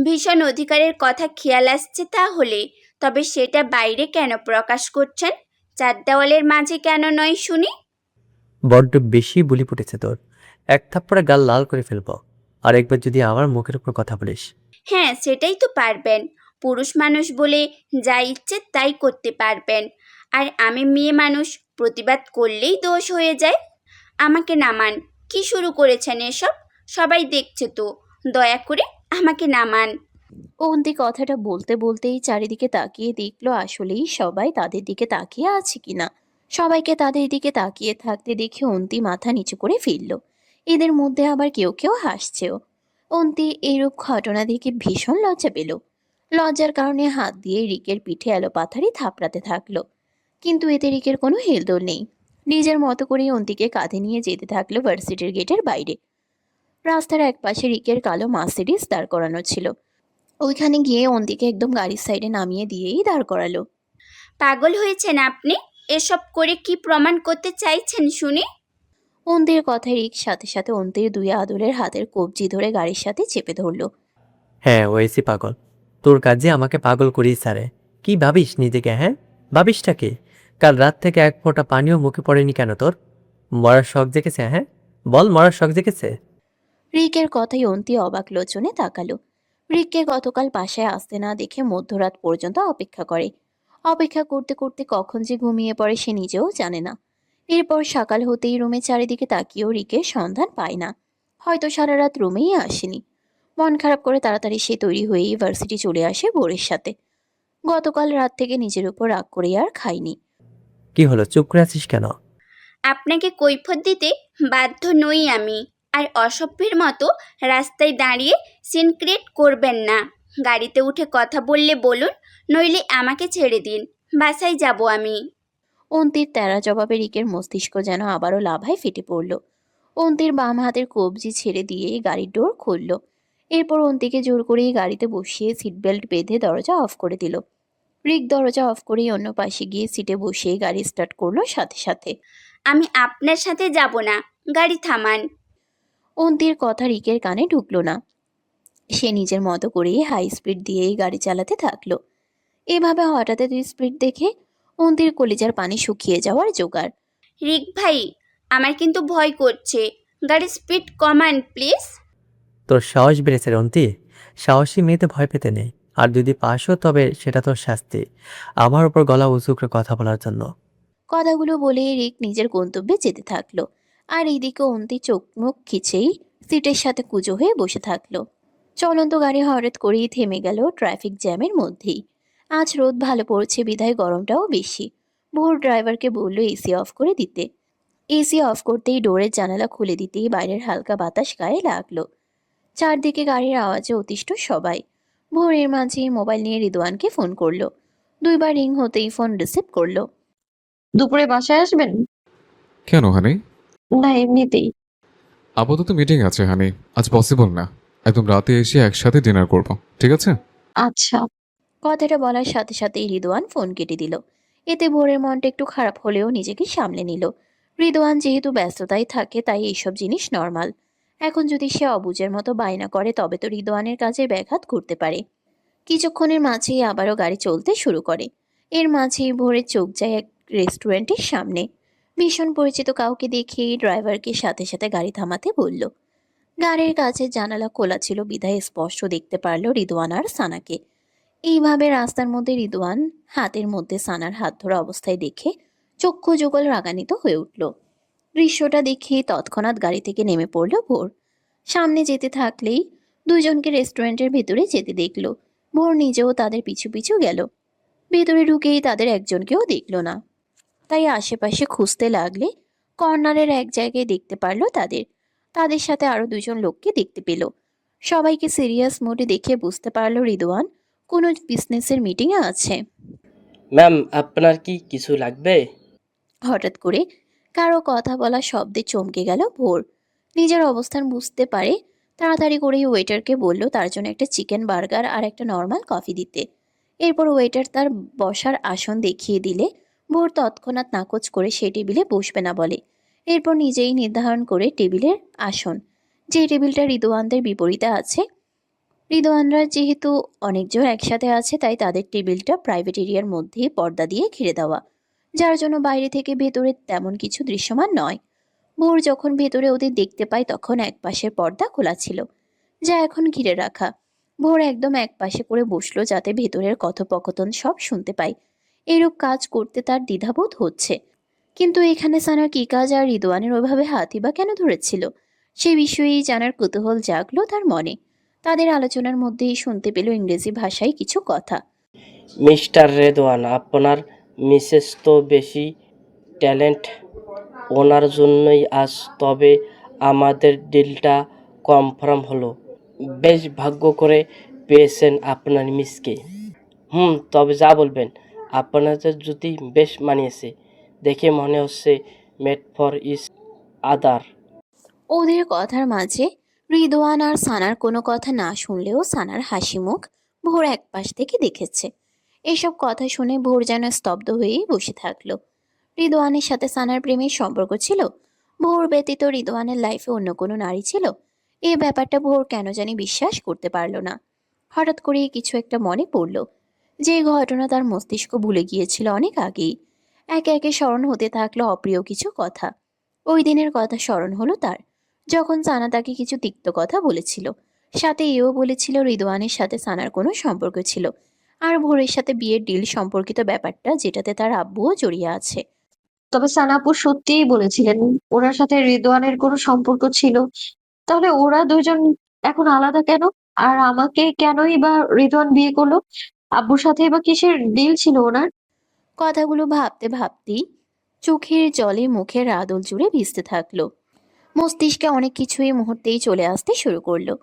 ভীষণ অধিকারের কথা খেয়াল আসছে তাহলে, তবে সেটা বাইরে কেন প্রকাশ করছেন? চার দেওয়ালের মাঝে কেন নয় শুনি? বড্ড বেশি বুলি ফুটেছে তোর। এক থাপ্পড়ে গাল লাল করে ফেলবো। আর একবার যদি আমার মুখের উপর কথা বলিস। হ্যাঁ, সেটাই তো পারবেন। পুরুষ মানুষ বলে যা ইচ্ছে তাই করতে পারবেন। আর আমি মেয়ে মানুষ, প্রতিবাদ করলেই দোষ হয়ে যায়। আমাকে নামান। কি শুরু করেছেন এসব? সবাই দেখছে তো, দয়া করে আমাকে নামান। অন্তি কথাটা বলতে বলতেই চারিদিকে তাকিয়ে দেখলো আসলেই সবাই তাদের দিকে তাকিয়ে আছে কিনা। সবাইকে তাদের দিকে তাকিয়ে থাকতে দেখে অন্তি মাথা নিচু করে ফেলল। এদের মধ্যে আবার কেউ কেউ হাসছেও। অন্তি এরূপ ঘটনা দেখে ভীষণ লজ্জা পেল। লজ্জার কারণে হাত দিয়ে রিকের পিঠে এলোপাথারি থাপড়াতে থাকলো। কিন্তু এতে রিকের কোনো হেলদোল নেই। নিজের মতো করেই অন্তিকে কাঁধে নিয়ে যেতে থাকলো ভার্সিটির গেটের বাইরে। রাস্তার একপাশে রিকের কালো মার্সিডিজ দাঁড় করানো ছিল। ওইখানে গিয়ে অন্তিকে একদম গাড়ির সাইডে নামিয়ে দিয়েই দাঁড় করালো। পাগল হয়েছেন আপনি? এসব করে কি প্রমাণ করতে চাইছেন শুনি? অন্তির কথায় রিক সাথে সাথে অন্তির দুই আদলের হাতের কবজি ধরে গাড়ির সাথে চেপে ধরলো। হ্যাঁ, ওয়েসি পাগল। তোর কাজে আমাকে পাগল করিস স্যারে। কি ভাবিস নিজেকে? হ্যাঁ, ভাবিসটা কি? কাল রাত থেকে এক ফোঁটা পানিও মুখে পড়েনি কেন তোর? মরার শখ জেগেছে? হ্যাঁ বল, মরার শখ জেগেছে? রিকের কথায় অন্তি অবাক লোচনে তাকালো। রিককে গতকাল বাসায় আসতে না দেখে মধ্যরাত পর্যন্ত অপেক্ষা করে। অপেক্ষা করতে করতে কখন যে ঘুমিয়ে পড়ে সে নিজেও জানে না। এরপর সকাল হতেই রুমে চারিদিকে তাকিয়েও রিকের সন্ধান পায় না। হয়তো সারা রাত রুমেই আসেনি। মন খারাপ করে তাড়াতাড়ি সে তৈরি হয়েই ভার্সিটি চলে আসে ভোরের সাথে। গতকাল রাত থেকে নিজের উপর রাগ করে আর খায়নি। কি হলো, চুপ করে আছিস কেন? আপনাকে কৈফিয়ত দিতে বাধ্য নই আমি। আর অসভ্যের মতো রাস্তায় দাঁড়িয়ে সিন ক্রিয়েট করবেন না। গাড়িতে উঠে কথা বললে বলুন, নইলে আমাকে ছেড়ে দিন। বাসায় যাব আমি। অন্তির তেরা জবাবে রিকের মস্তিষ্ক যেন আবারও লাভায় ফেটে পড়ল। অন্তির বাম হাতের কবজি ছেড়ে দিয়ে গাড়ির ডোর খুলল। এরপর অন্তিকে জোর করেই গাড়িতে বসিয়ে সিট বেল্ট বেঁধে দরজা অফ করে দিল। রিক দরজা অফ করেই অন্য পাশে গিয়ে সিটে বসিয়ে গাড়ি স্টার্ট করলো সাথে সাথে। আমি আপনার সাথে যাব না, গাড়ি থামান। অন্তির কথা রিকের কানে ঢুকলো না। সে নিজের মতো করেই হাই স্পিড দিয়েই গাড়ি চালাতে থাকলো। এভাবে হঠাৎ দুই স্পিড দেখে অন্তির কলিজার পানি শুকিয়ে যাওয়ার জোগাড়। রিক ভাই, আমার কিন্তু ভয় করছে। গাড়ির স্পিড কমান প্লিজ। তোর সাহস বেড়েছে রন্তি। সাহসী মেয়েতে ভয় পেতে নেই। আর যদি পাসও তবে সেটা তোর শাস্তি, আমার উপর গলা উঁচু করে কথা বলার জন্য। কথাগুলো বলে রিক নিজের গন্তব্যে যেতে থাকলো। আর এইদিকে অন্তি চোখ মুখ খিচেই সিটের সাথে কুজো হয়ে বসে থাকলো। চলন্ত গাড়ি হঠাৎ করেই থেমে গেল ট্রাফিক জ্যামের মধ্যেই। আজ রোদ ভালো পড়ছে বিধায় গরমটাও বেশি। ভোর ড্রাইভারকে বলল এসি অফ করে দিতে। এসি অফ করতেই ডোরের জানালা খুলে দিতেই বাইরের হালকা বাতাস গায়ে লাগলো। চারদিকে গাড়ির আওয়াজে অতিষ্ঠ সবাই। ভোরের মাঝেই মোবাইল নিয়ে রিদওয়ানকে ফোন করলো। দুইবার রিং হতেই ফোন রিসিভ করলো। দুপুরে বাসায় আসবেন? কেন হানি? না, এমনিতেই। আপাতত মিটিং আছে হানি, আজ পসিবল না। একদম রাতে এসে একসাথে ডিনার করব, ঠিক আছে? আচ্ছা। কথাটা বলার সাথে সাথেই রিদওয়ান ফোন কেটে দিল। এতে ভোরের মনটা একটু খারাপ হলেও নিজেকে সামলে নিল। রিদওয়ান যেহেতু ব্যস্ততায় থাকে তাই এইসব জিনিস নর্মাল। এখন যদি সে অবুঝের মতো বায়না করে তবে তো রিদওয়ানের কাজে ব্যাঘাত ঘটতে পারে। কিছুক্ষণের মাঝেই আবারও গাড়ি চলতে শুরু করে। এর মাঝেই ভোরের চোখ যায় এক রেস্টুরেন্টের সামনে। ভীষণ পরিচিত কাউকে দেখেই ড্রাইভারকে সাথে সাথে গাড়ি থামাতে বলল। গাড়ির কাছের জানালা খোলা ছিল বিধায় স্পষ্ট দেখতে পারল রিদওয়ান আর সানাকে। এইভাবে রাস্তার মধ্যে রিদওয়ান হাতের মধ্যে সানার হাত ধরা অবস্থায় দেখে চক্ষু যুগল রাগান্বিত হয়ে উঠল। দৃশ্যটা দেখে তৎক্ষণাৎ গাড়ি থেকে নেমে পড়ল ভোর। সামনে যেতে থাকলেই দুজনকে রেস্টুরেন্টের ভেতরে যেতে দেখল। ভোর নিজেও তাদের পিছু পিছু গেল। ভেতরে ঢুকেই তাদের একজনকেও দেখল না। তাই আশেপাশে খুঁজতে লাগলে কর্নারের এক জায়গায় দেখতে পারলো তাদের। তাদের সাথে আরো দুজন লোককে দেখতে পেল। সবাইকে সিরিয়াস মোডে দেখে বুঝতে পারলো রিদওয়ান কোনো বিজনেসের মিটিংয়ে আছে। ম্যাম, আপনার কি কিছু লাগবে? হঠাৎ করে কারো কথা বলা শব্দে চমকে গেল ভোর। নিজের অবস্থান বুঝতে পারে তাড়াতাড়ি করেই ওয়েটারকে বলল তার জন্য একটা চিকেন বার্গার আর একটা নর্মাল কফি দিতে। এরপর ওয়েটার তার বসার আসন দেখিয়ে দিলে ভোর তৎক্ষণাৎ নাকচ করে সেই টেবিলে বসবে না বলে। এরপর নিজেই নির্ধারণ করে টেবিলের আসন, যে টেবিলটা রিদওয়ানদের বিপরীতে আছে। রিদওয়ানরা যেহেতু অনেকজন একসাথে আছে তাই তাদের টেবিলটা প্রাইভেট এরিয়ার মধ্যে পর্দা দিয়ে ঘিরে দেওয়া, যার জন্য বাইরে থেকে ভেতরে তেমন কিছু দৃশ্যমান নয়। ভোর যখন ভেতরে ওদের দেখতে পায় তখন এক পাশের পর্দা খোলা ছিল, যা এখন ঘিরে রাখা। ভোর একদম এক পাশে করে বসলো যাতে ভেতরের কথোপকথন সব শুনতে পায়। এরূপ কাজ করতে তার দ্বিধাবোধ হচ্ছে, কিন্তু এখানে সানার কি কাজ আর রিদওয়ানের ওইভাবে হাতই বা কেন ধরেছিল সে বিষয়েই জানার কুতূহল জাগলো তার মনে। তাদের আলোচনার মধ্যেই শুনতে পেল ইংরেজি ভাষায় কিছু কথা। মিস্টার রেদওয়ান, আপনার মিসেস তো বেশি ট্যালেন্ট, ওনার জন্যই আজ তবে আমাদের ডিলটা কনফার্ম হলো। বেশ ভাগ্য করে পেয়েছেন আপনার মিসকে। তবে যা বলবেন, আপনাদের যদি বেশ মানিয়েছে, দেখে মনে হচ্ছে মেড ফর ইস আদার। ওদের কথার মাঝে রিদওয়ান আর সানার কোনো কথা না শুনলেও সানার হাসি মুখ ভোর এক পাশ থেকে দেখেছে। এসব কথা শুনে ভোর যেন স্তব্ধ হয়েই বসে থাকলো। রিদওয়ানের সাথে সানার প্রেমের সম্পর্ক ছিল? ভোর ব্যতীত রিদওয়ানের লাইফে অন্য কোনো নারী ছিল? এই ব্যাপারটা ভোর কেন জানি বিশ্বাস করতে পারলো না। হঠাৎ করেই কিছু একটা মনে পড়ল, যে ঘটনা তার মস্তিষ্ক ভুলে গিয়েছিল অনেক আগেই। একে একে স্মরণ হতে থাকলো অপ্রিয় কিছু কথা। ওই দিনের কথা স্মরণ হলো তার, যখন সানা তাকে কিছু তিক্ত কথা বলেছিল। সাথে এও বলেছিল রিদওয়ানের সাথে সানার কোনো সম্পর্ক ছিল, আর ভোরের সাথে বিয়ের ডিল সম্পর্কিত ব্যাপারটা যেটাতে তার আব্বুও জড়িয়ে আছে। তবে সানাপু সত্যিই বলেছিলেন ওনার সাথে রিদওয়ানের কোনো সম্পর্ক ছিল। তাহলে ওরা দুজন এখন আলাদা কেন? আর আমাকে কেনই বা রিদওয়ান বিয়ে করলো? আব্বুর সাথে বা কিসের ডিল ছিল ওনার? কথাগুলো ভাবতে ভাবতেই চোখের জলে মুখের আদল জুড়ে ভিজতে থাকলো। মস্তিষ্কে অনেক কিছুই মুহূর্তেই চলে আসতে শুরু করলো।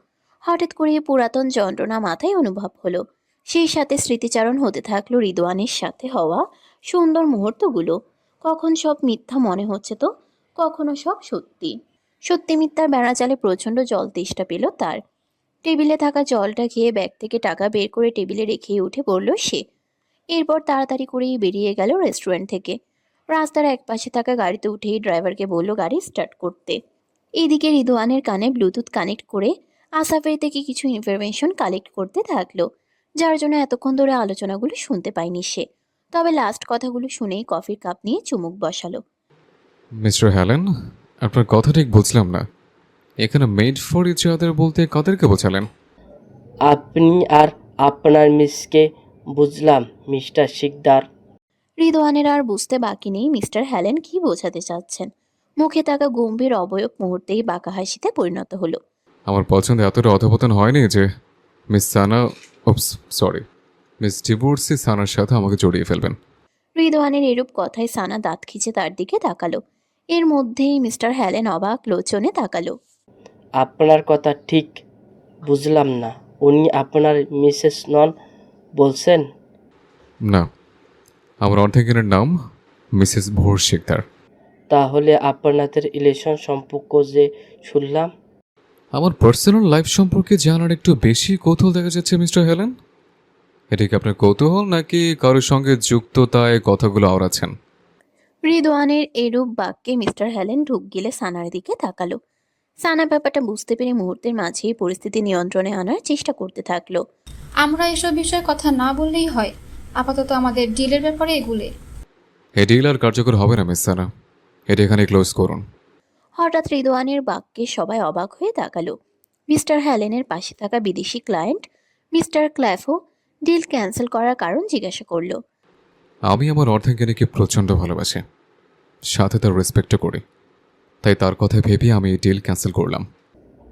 হঠাৎ করে পুরাতন যন্ত্রণা মাথায় অনুভব হলো। সেই সাথে স্মৃতিচারণ হতে থাকলো রিদওয়ানের সাথে হওয়া সুন্দর মুহূর্তগুলো। কখন সব মিথ্যা মনে হচ্ছে তো কখনো সব সত্যি। সত্যি মিথ্যার বেড়াজালে প্রচণ্ড জল তেষ্টা পেল তার। টেবিলে থাকা জলটা খেয়ে ব্যাগ থেকে টাকা বের করে টেবিলে রেখেই উঠে পড়ল সে। এরপর তাড়াতাড়ি করেই বেরিয়ে গেল রেস্টুরেন্ট থেকে। রাস্তার একপাশে থাকা গাড়িতে উঠেই ড্রাইভারকে বলল গাড়ি স্টার্ট করতে। এদিকে রিদওয়ানের কানে ব্লুটুথ কানেক্ট করে আসাফের থেকে কিছু ইনফরমেশন কালেক্ট করতে থাকলো, যার জন্য এতক্ষণ ধরে আলোচনাগুলো শুনতে পায়নি সে। তবে লাস্ট কথাগুলো শুনেই কফির কাপ নিয়ে চুমুক বসালো। মিস্টার হ্যালেন, আপনার কথা ঠিক বুঝলাম না। এখানে মেড ফর ইচ আদার বলতে কাদেরকে বোঝালেন? আপনি আর আপনার মিসকে বুঝলাম, মিস্টার শিকদার। রিদওয়ানের আর বুঝতে বাকি নেই মিস্টার হ্যালেন কি বোঝাতে চাচ্ছেন। মুখে থাকা গম্ভীর অবয়ব মুহূর্তেই বাঁকা হাসিতে পরিণত হলো। আমার পছন্দ এতটা অধপতন হয়নি যে মিস সানা, সরি, মিস ডিভোর্সি সানার সাথে আমাকে জড়িয়ে ফেলবেন। রিদওয়ানের এরূপ কথায় সানা দাঁত খিচে তার দিকে তাকালো। এর মধ্যেই মিস্টার হ্যালেন অবাক লোচনে তাকালো। আপনার কথা ঠিক বুঝলাম না, উনি আপনার মিসেস নন বলছেন? না, আমার অর্ধেকের নাম মিসেস ভোর শিকদার। তাহলে আপনাদের রিলেশন সম্পর্ক যে শুনলাম। আমার পার্সোনাল লাইফ সম্পর্কে জানার একটু বেশি কৌতূহল দেখা যাচ্ছে মিস্টার হ্যালেন। এটা কি আপনার কৌতূহল নাকি কারোর সঙ্গে যুক্ততায় কথাগুলো আওড়াচ্ছেন? রিদওয়ানের এরূপ বাক্যে মিস্টার হ্যালেন ঢুক গিলে সানার দিকে তাকালো। সানা ব্যাপারটা বুঝতে পেরে মুহূর্তের মাঝেই পরিস্থিতি নিয়ন্ত্রণে আনার চেষ্টা করতে থাকলো। আমরা এসব বিষয়ে কথা না বললেই হয়। আপাতত আমাদের ডিলের ব্যাপারে এগুলে। এই ডিল আর কার্যকর হবে না মিস সানা, এটা এখানে ক্লোজ করুন। হঠাৎ রিদওয়ানের বাক্যে সবাই অবাক হয়ে তাকালো। মিস্টার হ্যালেনের পাশে থাকা বিদেশি ক্লায়েন্ট মিস্টার ক্ল্যাফো ডিল ক্যান্সেল করার কারণ জিজ্ঞাসা করলো। আমি আমার অর্ধেকেরকে প্রচণ্ড ভালোবাসি, সাথে তার রেসপেক্টও করি, তাই তার কথা ভেবে আমি এই ডিল ক্যান্সেল করলাম।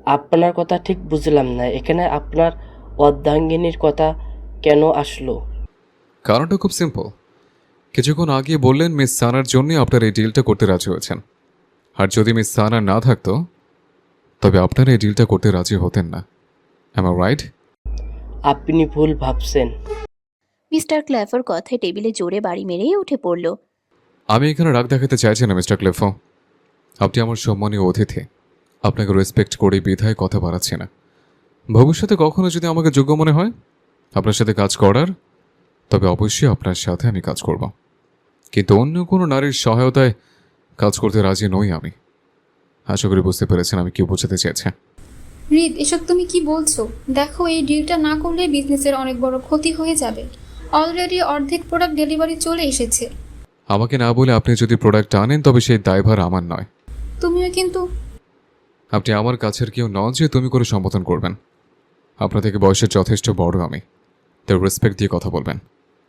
আপনার কথা ঠিক বুঝলাম না, এখানে আপনার অর্ধাঙ্গিনীর কথা কেন আসলো? কারণটা খুব সিম্পল। কিছুক্ষণ আগে বললেন মিস সানার জন্য আপনার এই ডিলটা করতে রাজি হয়েছেন। আর যদি মিস সানা না থাকতো তবে আপনারা এই ডিলটা করতে রাজি হতেন না। Am I right? আপনি ভুল ভাবছেন। মিস্টার ক্ল্যাফোর কথায় টেবিলে জোরে বাড়ি মেরেই উঠে পড়ল। আমি এখানে রাগ দেখাতে চাইছি না মিস্টার ক্লেফো। আপনি আমার সম্মানীয় অতিথি। আপনাকে রেসপেক্ট করে বিধায় কথা বাড়াচ্ছি না। ভবিষ্যতে কখনো যদি আমাকে যোগ্য মনে হয় আপনার সাথে কাজ করার, তবে অবশ্যই আপনার সাথে আমি কাজ করব। কিন্তু অন্য কোনো নারীর সহায়তায় কাজ করতে রাজি নই আমি। আশা করি বুঝতে পেরেছেন আমি কি বোঝাতে চেয়েছি। রিদ, এসব তুমি কি বলছো? দেখো, এই ডিলটা না করলে বিজনেসের অনেক বড় ক্ষতি হয়ে যাবে। অলরেডি অর্ধেক প্রোডাক্ট ডেলিভারি চলে এসেছে। আমাকে না বলে আপনি যদি প্রোডাক্ট আনেন তবে সেই দায়ভার আমার নয়। তুমিও কিন্তু। আপনি আমার কাছের কেউ নন যে তুমি করে সম্বোধন করবেন। আপনার থেকে বয়সে যথেষ্ট বড় আমি, তাই রেসপেক্ট দিয়ে কথা বলবেন।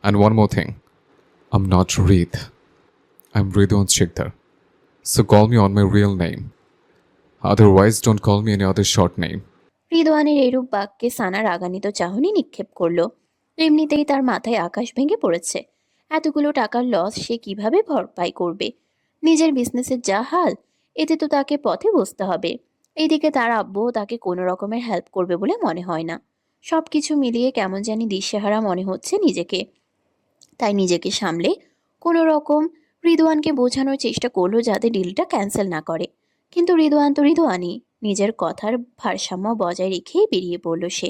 And one more thing, I am not Rid, I am Ridwan Sikder. So call me on my real name, otherwise don't call me any other short name. রিদওয়ানের এরূপ বাক্যে সানা রাগান্বিত চাহনি নিক্ষেপ করলো। এমনিতেই তার মাথায় আকাশ ভেঙে পড়েছে। এতগুলো টাকার লস সে কিভাবে ভরপাই করবে? নিজের বিজনেসের যা হাল, এতে তো তাকে পথে বসতে হবে। এইদিকে তার আব্বুও তাকে কোনো রকমের হেল্প করবে বলে মনে হয় না। সব কিছু মিলিয়ে কেমন জানি দিশেহারা মনে হচ্ছে নিজেকে। তাই নিজেকে সামলে কোনো রকম রিদওয়ানকে বোঝানোর চেষ্টা করলো যাতে ডিলটা ক্যান্সেল না করে। কিন্তু রিদওয়ান তো রিদওয়ানই, নিজের কথার ভারসাম্য বজায় রেখেই বেরিয়ে পড়ল সে।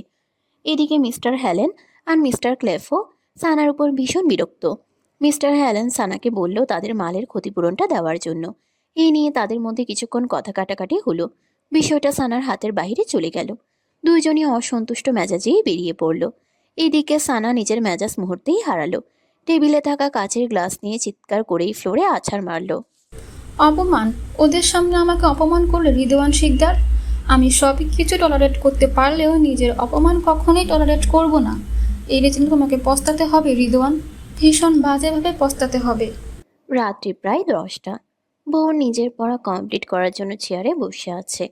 এদিকে মিস্টার হ্যালেন আর মিস্টার ক্লেফো সানার উপর ভীষণ বিরক্ত। মিস্টার হ্যালেন সানাকে বলল তাদের মালের ক্ষতিপূরণটা দেওয়ার জন্য। এই নিয়ে তাদের মধ্যে কিছুক্ষণ কথা কাটাকাটি হলো। বিষয়টা সানার হাতের বাইরে চলে গেল। দুইজনই অসন্তুষ্ট মেজাজেই বেরিয়ে পড়ল। এইদিকে সানা নিজের মেজাজ মুহূর্তেই হারালো। টেবিলে থাকা কাচের গ্লাস নিয়ে চিৎকার করেই ফ্লোরে আছাড় মারল। অপমান! ওদের সামনে আমাকে অপমান করলে রিদওয়ান শিকদার। আমি সব কিছু টলারেট করতে পারলেও নিজের অপমান কখনোই টলারেট করব না। এই জন্য তোমাকে পস্তাতে হবে রিদওয়ান, ভীষণ বাজেভাবে পস্তাতে হবে। রাত্রি প্রায় 10টা। বউ নিজের পড়া কমপ্লিট করার জন্য চেয়ারে বসে আছে।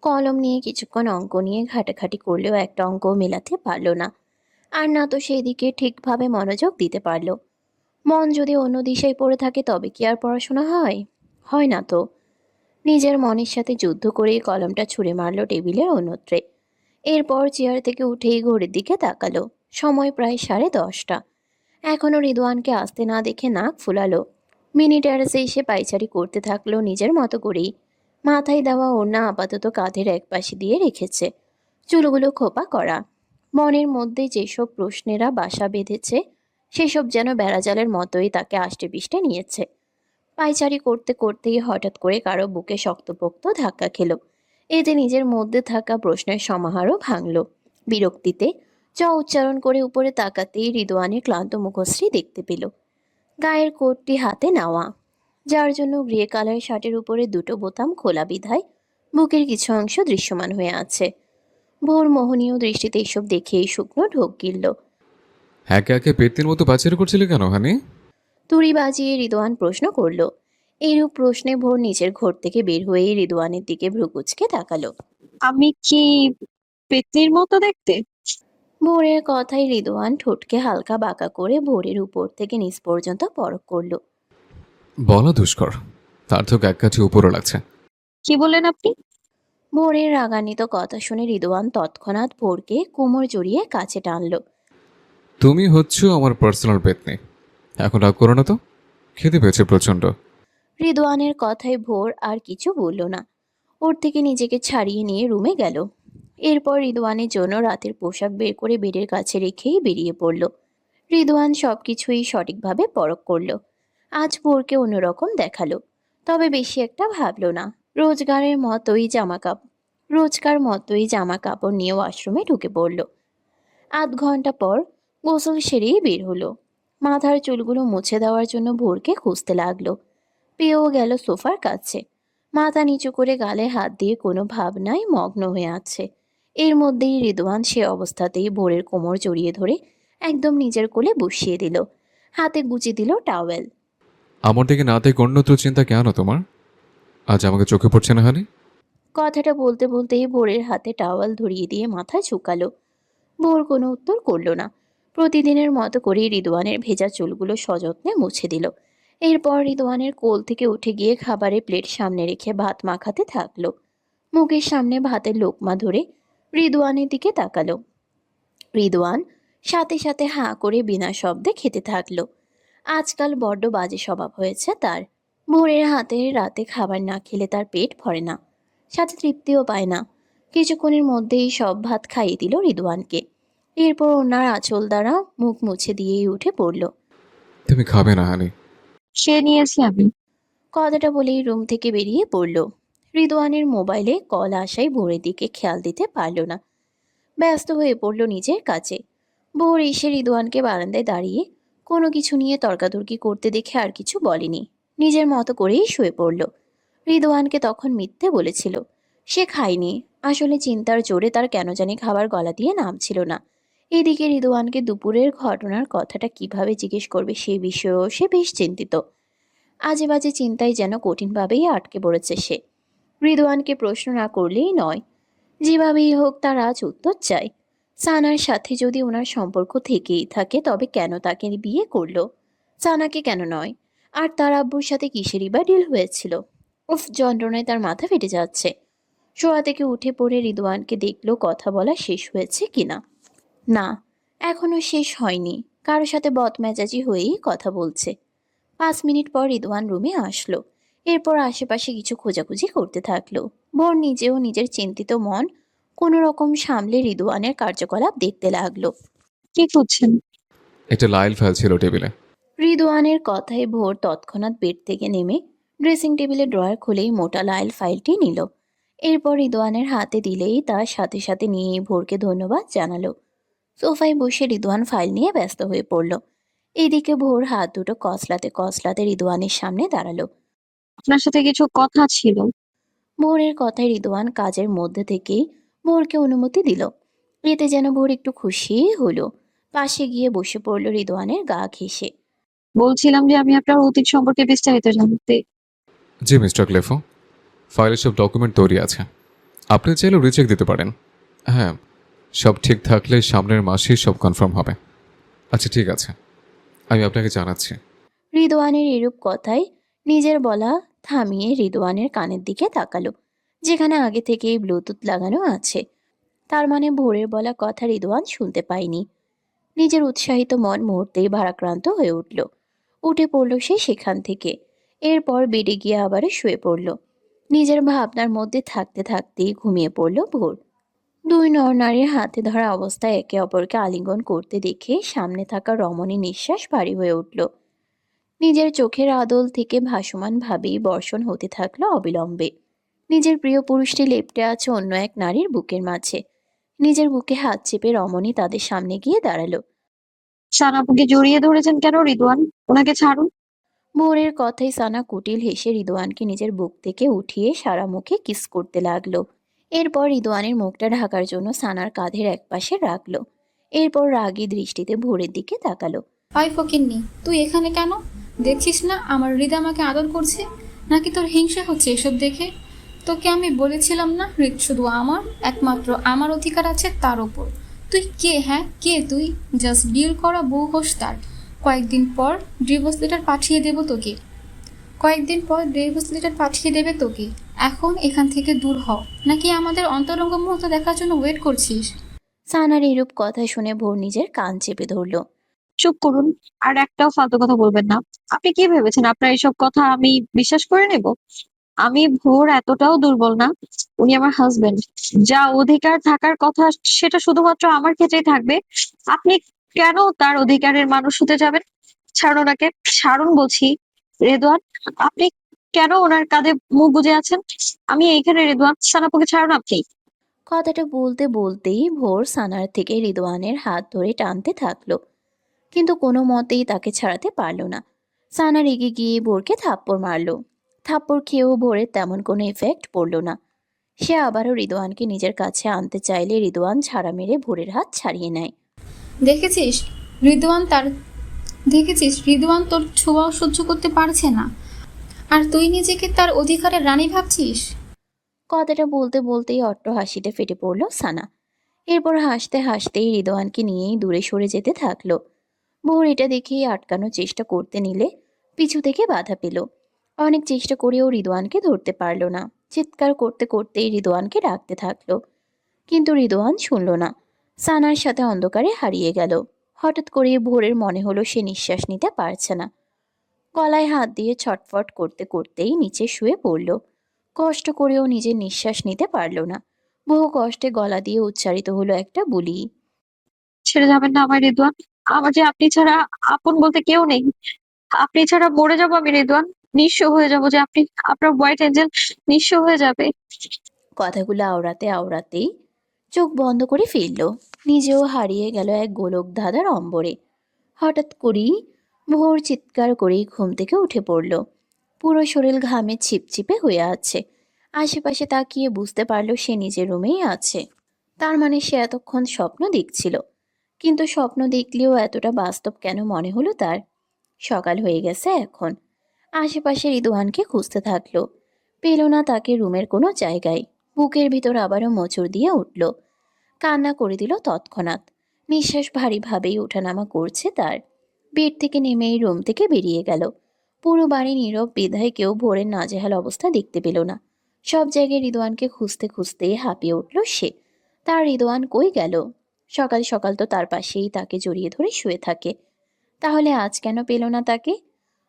কলম নিয়ে কিছুক্ষণ অঙ্ক নিয়ে ঘাটাঘাটি করলেও একটা অঙ্ক মেলাতে পারল না। আর না তো সেই দিকে ঠিকভাবে মনোযোগ দিতে পারল। মন যদি অন্য দিশায় পড়ে থাকে তবে কি আর পড়াশোনা হয়? হয় না তো। নিজের মনের সাথে যুদ্ধ করেই কলমটা ছুঁড়ে মারল টেবিলের অন্যত্রে। এরপর চেয়ার থেকে উঠেই ঘড়ির দিকে তাকালো। সময় প্রায় 10:30। এখনও রিদওয়ানকে আসতে না দেখে নাক ফুলালো। মিনি ট্যারেসে এসে পায়চারি করতে থাকলো নিজের মতো করেই। মাথায় দেওয়া ওড়না আপাতত কাঁধের একপাশে দিয়ে রেখেছে, চুলগুলো খোপা করা। মনের মধ্যে যেসব প্রশ্নেরা বাসা বেঁধেছে সেসব যেন বেড়াজালের মতোই তাকে আষ্টেপৃষ্টে নিয়েছে। পায়চারি করতে করতেই হঠাৎ করে কারো বুকে শক্তপোক্ত ধাক্কা খেলো। এতে নিজের মধ্যে থাকা প্রশ্নের সমাহারও ভাঙল। বিরক্তিতে উচ্চারণ করে উপরে তাকাতেই রিদওয়ানের ক্লান্ত মুখশ্রী দেখতে পেল। গায়ের কোটটি হাতে নেওয়া, যার জন্য গ্রে কালার শার্টের উপরে দুটো বোতাম খোলা বিধায় বুকের কিছু অংশ দৃশ্যমান হয়ে আছে। ভোর মোহনীয় দৃষ্টিতে এসব দেখেই শুকনো ঢোক গিলল। একে একে পেত্তির মতো পাচারি করছিলে কেন হানি? তুড়ি বাজিয়ে রিদওয়ান প্রশ্ন করল। এইরূপ প্রশ্নে ভোর নিচের ঘর থেকে বের হয়েই রিদওয়ানের দিকে ভ্রুকুচকে তাকালো। আমি কি পেতনির মতো দেখতে? ভোরের কথায় রিদওয়ান ঠোঁটকে হালকা বাঁকা করে ভোরের উপর থেকে নিচ পর্যন্ত পরখ করলো। বলা দুষ্কর, তার তো এক কাঠি উপরও লাগছে। কি বললেন আপনি? ভোরের রাগান্বিত কথা শুনে রিদওয়ান তৎক্ষণাৎ ভোরকে কোমর জড়িয়ে কাছে টানলো। তুমি হচ্ছ আমার পার্সোনাল পেতনি, এখন রাগ করো না তো, খেতে পেয়েছে প্রচণ্ড। রিদওয়ানের কথায় ভোর আর কিছু বলল না। ওর থেকে নিজেকে ছাড়িয়ে নিয়ে রুমে গেল। এরপর রিদওয়ানের জন্য রাতের পোশাক বের করে বেডের কাছে রেখেই বেরিয়ে পড়ল। রিদওয়ান সবকিছুই সঠিকভাবে পরখ করলো। আজ ভোরকে অন্যরকম দেখালো, তবে বেশি একটা ভাবলো না। রোজকার মতোই জামা কাপড় নিয়ে ওয়াশরুমে ঢুকে পড়ল। আধ ঘন্টা পর গোসল সেরেই বের হলো। মাথার চুলগুলো মুছে দেওয়ার জন্য ভোরকে খুঁজতে লাগলো। পেয়েও গেল সোফার কাছে। মাথা নিচু করে গালে হাত দিয়ে কোনো ভাবনায় মগ্ন হয়ে আছে। এর মধ্যেই রিদওয়ান সে অবস্থাতেই ভোরের কোমর জড়িয়ে ধরে একদম নিজের কোলে বসিয়ে দিল। হাতে গুজে দিল টাওয়েল। আমার দিকে না থেকে অন্যত্র চিন্তা কেন তোমার? আজ আমাকে চোখে পড়ছে না হানি? কথাটা বলতে বলতেই ভোরের হাতে টাওয়াল ধরিয়ে দিয়ে মাথা ঝুঁকালো। ভোর কোনো উত্তর করল না। প্রতিদিনের মতো করেই রিদওয়ানের ভেজা চুলগুলো সযত্নে মুছে দিল এরপর রিদওয়ানের কোল থেকে উঠে গিয়ে খাবারের প্লেট সামনে রেখে ভাত মাখাতে থাকলো। মুখের সামনে ভাতের লোকমা ধরে রিদওয়ানের দিকে তাকালো। রিদওয়ান সাথে সাথে হাঁ করে বিনা শব্দে খেতে থাকলো। আজকাল বড্ড বাজে স্বভাব হয়েছে তার। ভোরের হাতে রাতে খাবার না খেলে তার পেট ভরে না, সাথে তৃপ্তিও পায় না। কিছুক্ষণের মধ্যেই সব ভাত খাইয়ে দিল রিদওয়ানকে। এরপর ওনার আঁচল দ্বারা মুখ মুছে দিয়েই উঠে পড়ল। তুমি খাবে না হানি? সে নিয়েছি আমি। কথাটা বলেই রুম থেকে বেরিয়ে পড়ল। রিদওয়ানের মোবাইলে কল আসায় ভোরের দিকে খেয়াল দিতে পারল না। ব্যস্ত হয়ে পড়ল নিজের কাছে। ভোর এসে রিদওয়ানকে বারান্দায় দাঁড়িয়ে কোনো কিছু নিয়ে তর্কাতর্কি করতে দেখে আর কিছু বলেনি, নিজের মতো করেই শুয়ে পড়ল। রিদওয়ানকে তখন মিথ্যে বলেছিল, সে খায়নি। আসলে চিন্তার জোরে তার কেন জানি খাবার গলা দিয়ে নামছিল না। এদিকে রিদওয়ানকে দুপুরের ঘটনার কথাটা কিভাবে জিজ্ঞেস করবে সে বিষয়েও সে বেশ চিন্তিত। আজে বাজে চিন্তায় যেন কঠিনভাবেই আটকে পড়েছে সে। রিদওয়ানকে প্রশ্ন না করলেই নয়, যেভাবেই হোক তার আজ উত্তর চাই। সানার সাথে যদি ওনার সম্পর্ক থেকেই থাকে তবে কেন তাকে বিয়ে করলো? সানাকে কেন নয়? আর তার আব্বুর সাথে কিসেরই বা ডিল হয়েছিল? উফ, যন্ত্রণায় তার মাথা ফেটে যাচ্ছে। শোয়া থেকে উঠে পড়ে রিদওয়ানকে দেখলো কথা বলা শেষ হয়েছে কিনা। না, এখনো শেষ হয়নি। কারোর সাথে বদমেজাজি হয়েই কথা বলছে। 5 মিনিট পর রিদওয়ান রুমে আসলো। এরপর আশেপাশে কিছু খোঁজাখুঁজি করতে থাকলো। ভোর নিজেও নিজের চিন্তিত মন কোনো রকম সামলে রিদওয়ানের কার্যকলাপ দেখতে লাগলো। কি করছেন? একটা লাইল ফাইল ছিল টেবিলে। রিদওয়ানের কথায় ভোর তৎক্ষণাৎ বেড থেকে নেমে ড্রেসিং টেবিলের ড্রয়ার খুলেই মোটা লাইল ফাইলটি নিল। এরপর রিদওয়ানের হাতে দিলেই তার সাথে সাথে নিয়ে ভোরকে ধন্যবাদ জানালো। সোফায় বসে রিদওয়ান ফাইল নিয়ে ব্যস্ত হয়ে পড়ল। এদিকে ভোর হাত দুটো কসলাতে কসলাতে রিদওয়ানের সামনে দাঁড়ালো। আপনার সাথে কিছু কথা ছিল। ভোরের কথায় রিদওয়ান কাজের মধ্যে থেকেই ভোরকে অনুমতি দিল। এতে যেন ভোর একটু খুশি হলো। পাশে গিয়ে বসে পড়ল রিদওয়ানের গা ঘেঁষে। বলছিলাম যে আমি আপনার অতীত সম্পর্কে বিস্তারিত জানতে। জি মিস্টার ক্লেফো, ফাইলে সব ডকুমেন্ট তৈরি আছে। আপনি চাইলেও রিচেক দিতে পারেন। হ্যাঁ, সব ঠিক থাকলে সামনের মাসেই সব কনফার্ম হবে। আচ্ছা ঠিক আছে, আমি আপনাকে জানাচ্ছি। রিদওয়ানের এরূপ কথায় নিজের বলা থামিয়ে রিদওয়ানের কানের দিকে তাকালো, যেখানে আগে থেকেই ব্লুটুথ লাগানো আছে। তার মানে ভোরের বলা কথা রিদওয়ান শুনতে পায়নি। নিজের উৎসাহিত মন মুহূর্তেই ভারাক্রান্ত হয়ে উঠল। উঠে পড়ল সে সেখান থেকে। এরপর বেডে গিয়ে আবারও শুয়ে পড়ল। নিজের ভাবনার মধ্যে থাকতে থাকতেই ঘুমিয়ে পড়ল ভোর। দুই নরনারীর হাতে ধরা অবস্থায় একে অপরকে আলিঙ্গন করতে দেখে সামনে থাকা রমণী নিঃশ্বাস ভারী হয়ে উঠল। নিজের চোখের আদল থেকে ভাসমান ভাবেই বর্ষণ হতে থাকলো অবিলম্বে। নিজের প্রিয় পুরুষটি লেপ্টে আছে অন্য এক নারীর বুকের মাঝে। নিজের বুকে হাত চেপে রমণী তাদের সামনে গিয়ে দাঁড়ালো। সানাপুকে জড়িয়ে ধরেছেন কেন রিদওয়ান? ওনাকে ছাড়ুন। ভোরের কথায় সানা কুটিল হেসে রিদওয়ানকে নিজের বুক থেকে উঠিয়ে সারা মুখে কিস করতে লাগলো। এরপর রিদওয়ানের মুখটা ঢাকার জন্য সানার কাঁধের একপাশে রাখলো। এরপর রাগী দৃষ্টিতে ভোরের দিকে তাকালো। হাই ফকিন্নি, তুই এখানে কেন? দেখছিস না আমার হৃদয় আমাকে আদর করছে? নাকি তোর হিংসা হচ্ছে এসব দেখে? তোকে আমি বলেছিলাম না, হৃদ শুধু আমার, একমাত্র আমার অধিকার আছে তার ওপর। তুই কে? হ্যাঁ কে তুই? জাস্ট ডিল করা বউ হোস তার। কয়েকদিন পর ডিভোর্স লেটার পাঠিয়ে দেবো তোকে। এখন এখান থেকে দূর হ। নাকি আমাদের অন্তরঙ্গ মুহূর্ত দেখার জন্য ওয়েট করছিস? সানার এরূপ কথা শুনে ভোর নিজের কান চেপে ধরল। চুপ করুন, আর একটাও ফালতু কথা বলবেন না। আপনি কি ভেবেছেন আপনার এইসব কথা আমি বিশ্বাস করে নেব? আমি ভোর এতটাও দুর্বল না। উনি আমার হাজবেন্ড। যা অধিকার থাকার কথা সেটা শুধুমাত্র আমার ক্ষেত্রেই থাকবে। আপনি কেন তার অধিকারের মানুষ হতে যাবেন? ছাড়ুন ওনাকে, ছাড়ুন বলছি। রেদওয়ান, আপনি কেন ওনার কাঁধে মুখ গুজে আছেন? আমি এইখানে রেদওয়ান, সানাপুকে ছাড়ুন আপনি। কথাটা বলতে বলতেই ভোর সানার থেকে রিদওয়ানের হাত ধরে টানতে থাকলো, কিন্তু কোনো মতেই তাকে ছাড়াতে পারল না। সানা রেগে গিয়ে ভোরকে থাপ্পড় মারল। থাপ্পড় খেয়েও ভোরের তেমন কোনো এফেক্ট পড়ল না। সে আবারও রিদওয়ানকে নিজের কাছে আনতে চাইলে রিদওয়ান ছাড়া মেরে ভোরের হাত ছাড়িয়ে নেয়। দেখেছিস রিদওয়ান তার দেখেছিস রিদওয়ান তোর ছোঁয়াও সহ্য করতে পারছে না, আর তুই নিজেকে তার অধিকারের রানী ভাবছিস? কথাটা বলতে বলতেই অট্ট হাসিতে ফেটে পড়ল সানা। এরপর হাসতে হাসতেই রিদওয়ানকে নিয়েই দূরে সরে যেতে থাকলো। ভোর এটা দেখেই আটকানোর চেষ্টা করতে নিলে পিছু থেকে বাধা পেল। অনেক চেষ্টা করেও রিদওয়ানকে ধরতে পারল না। চিৎকার করতে করতেই রিদওয়ানকে ডাকতে থাকলো, কিন্তু রিদওয়ান শুনল না। সানার সাথে অন্ধকারে হারিয়ে গেল। হঠাৎ করে ভোরের মনে হলো সে নিঃশ্বাস নিতে পারছে না। গলায় হাত দিয়ে ছটফট করতে করতেই নিচে শুয়ে পড়ল। কষ্ট করেও নিজের নিঃশ্বাস নিতে পারল না। বহু কষ্টে গলা দিয়ে উচ্চারিত হলো একটা বুলি। ছেড়ে যাবেন না আমার রিদওয়ান। আমার যে আপনি ছাড়া আপন বলতে কেউ নেই। আপনি ছাড়া মরে যাবো আমি রিদওয়ান। নিঃস্ব হয়ে যাবো, যে আপনি, আপনার হোয়াইট এঞ্জেল নিঃস্ব হয়ে যাবে। কথাগুলো আওড়াতে আওড়াতেই চোখ বন্ধ করে ফেলল। নিজেও হারিয়ে গেল এক গোলক ধাঁধার অম্বরে। হঠাৎ করেই ভোর চিৎকার করেই ঘুম থেকে উঠে পড়ল। পুরো শরীর ঘামে ছিপছিপে হয়ে আছে। আশেপাশে তাকিয়ে বুঝতে পারল সে নিজের রুমেই আছে। তার মানে সে এতক্ষণ স্বপ্ন দেখছিল। কিন্তু স্বপ্ন দেখলেও এতটা বাস্তব কেন মনে হলো তার? সকাল হয়ে গেছে এখন। আশেপাশে রিদওয়ানকে খুঁজতে থাকলো। পেল না তাকে রুমের কোনো জায়গায়। বুকের ভিতর আবারও মোচড় দিয়ে উঠল। কান্না করে দিল তৎক্ষণাৎ। নিঃশ্বাস ভারীভাবেই ওঠানামা করছে তার। বেড থেকে নেমেই রুম থেকে বেরিয়ে গেল। পুরো বাড়ি নীরব বিধায় কেউ ভোরের নাজেহাল অবস্থা দেখতে পেল না। সব জায়গায় রিদওয়ানকে খুঁজতে খুঁজতে হাঁপিয়ে উঠল সে। তার রিদওয়ান কই গেল? সকাল সকাল তো তার পাশেই তাকে জড়িয়ে ধরে শুয়ে থাকে। তাহলে আজ কেন পেল না তাকে?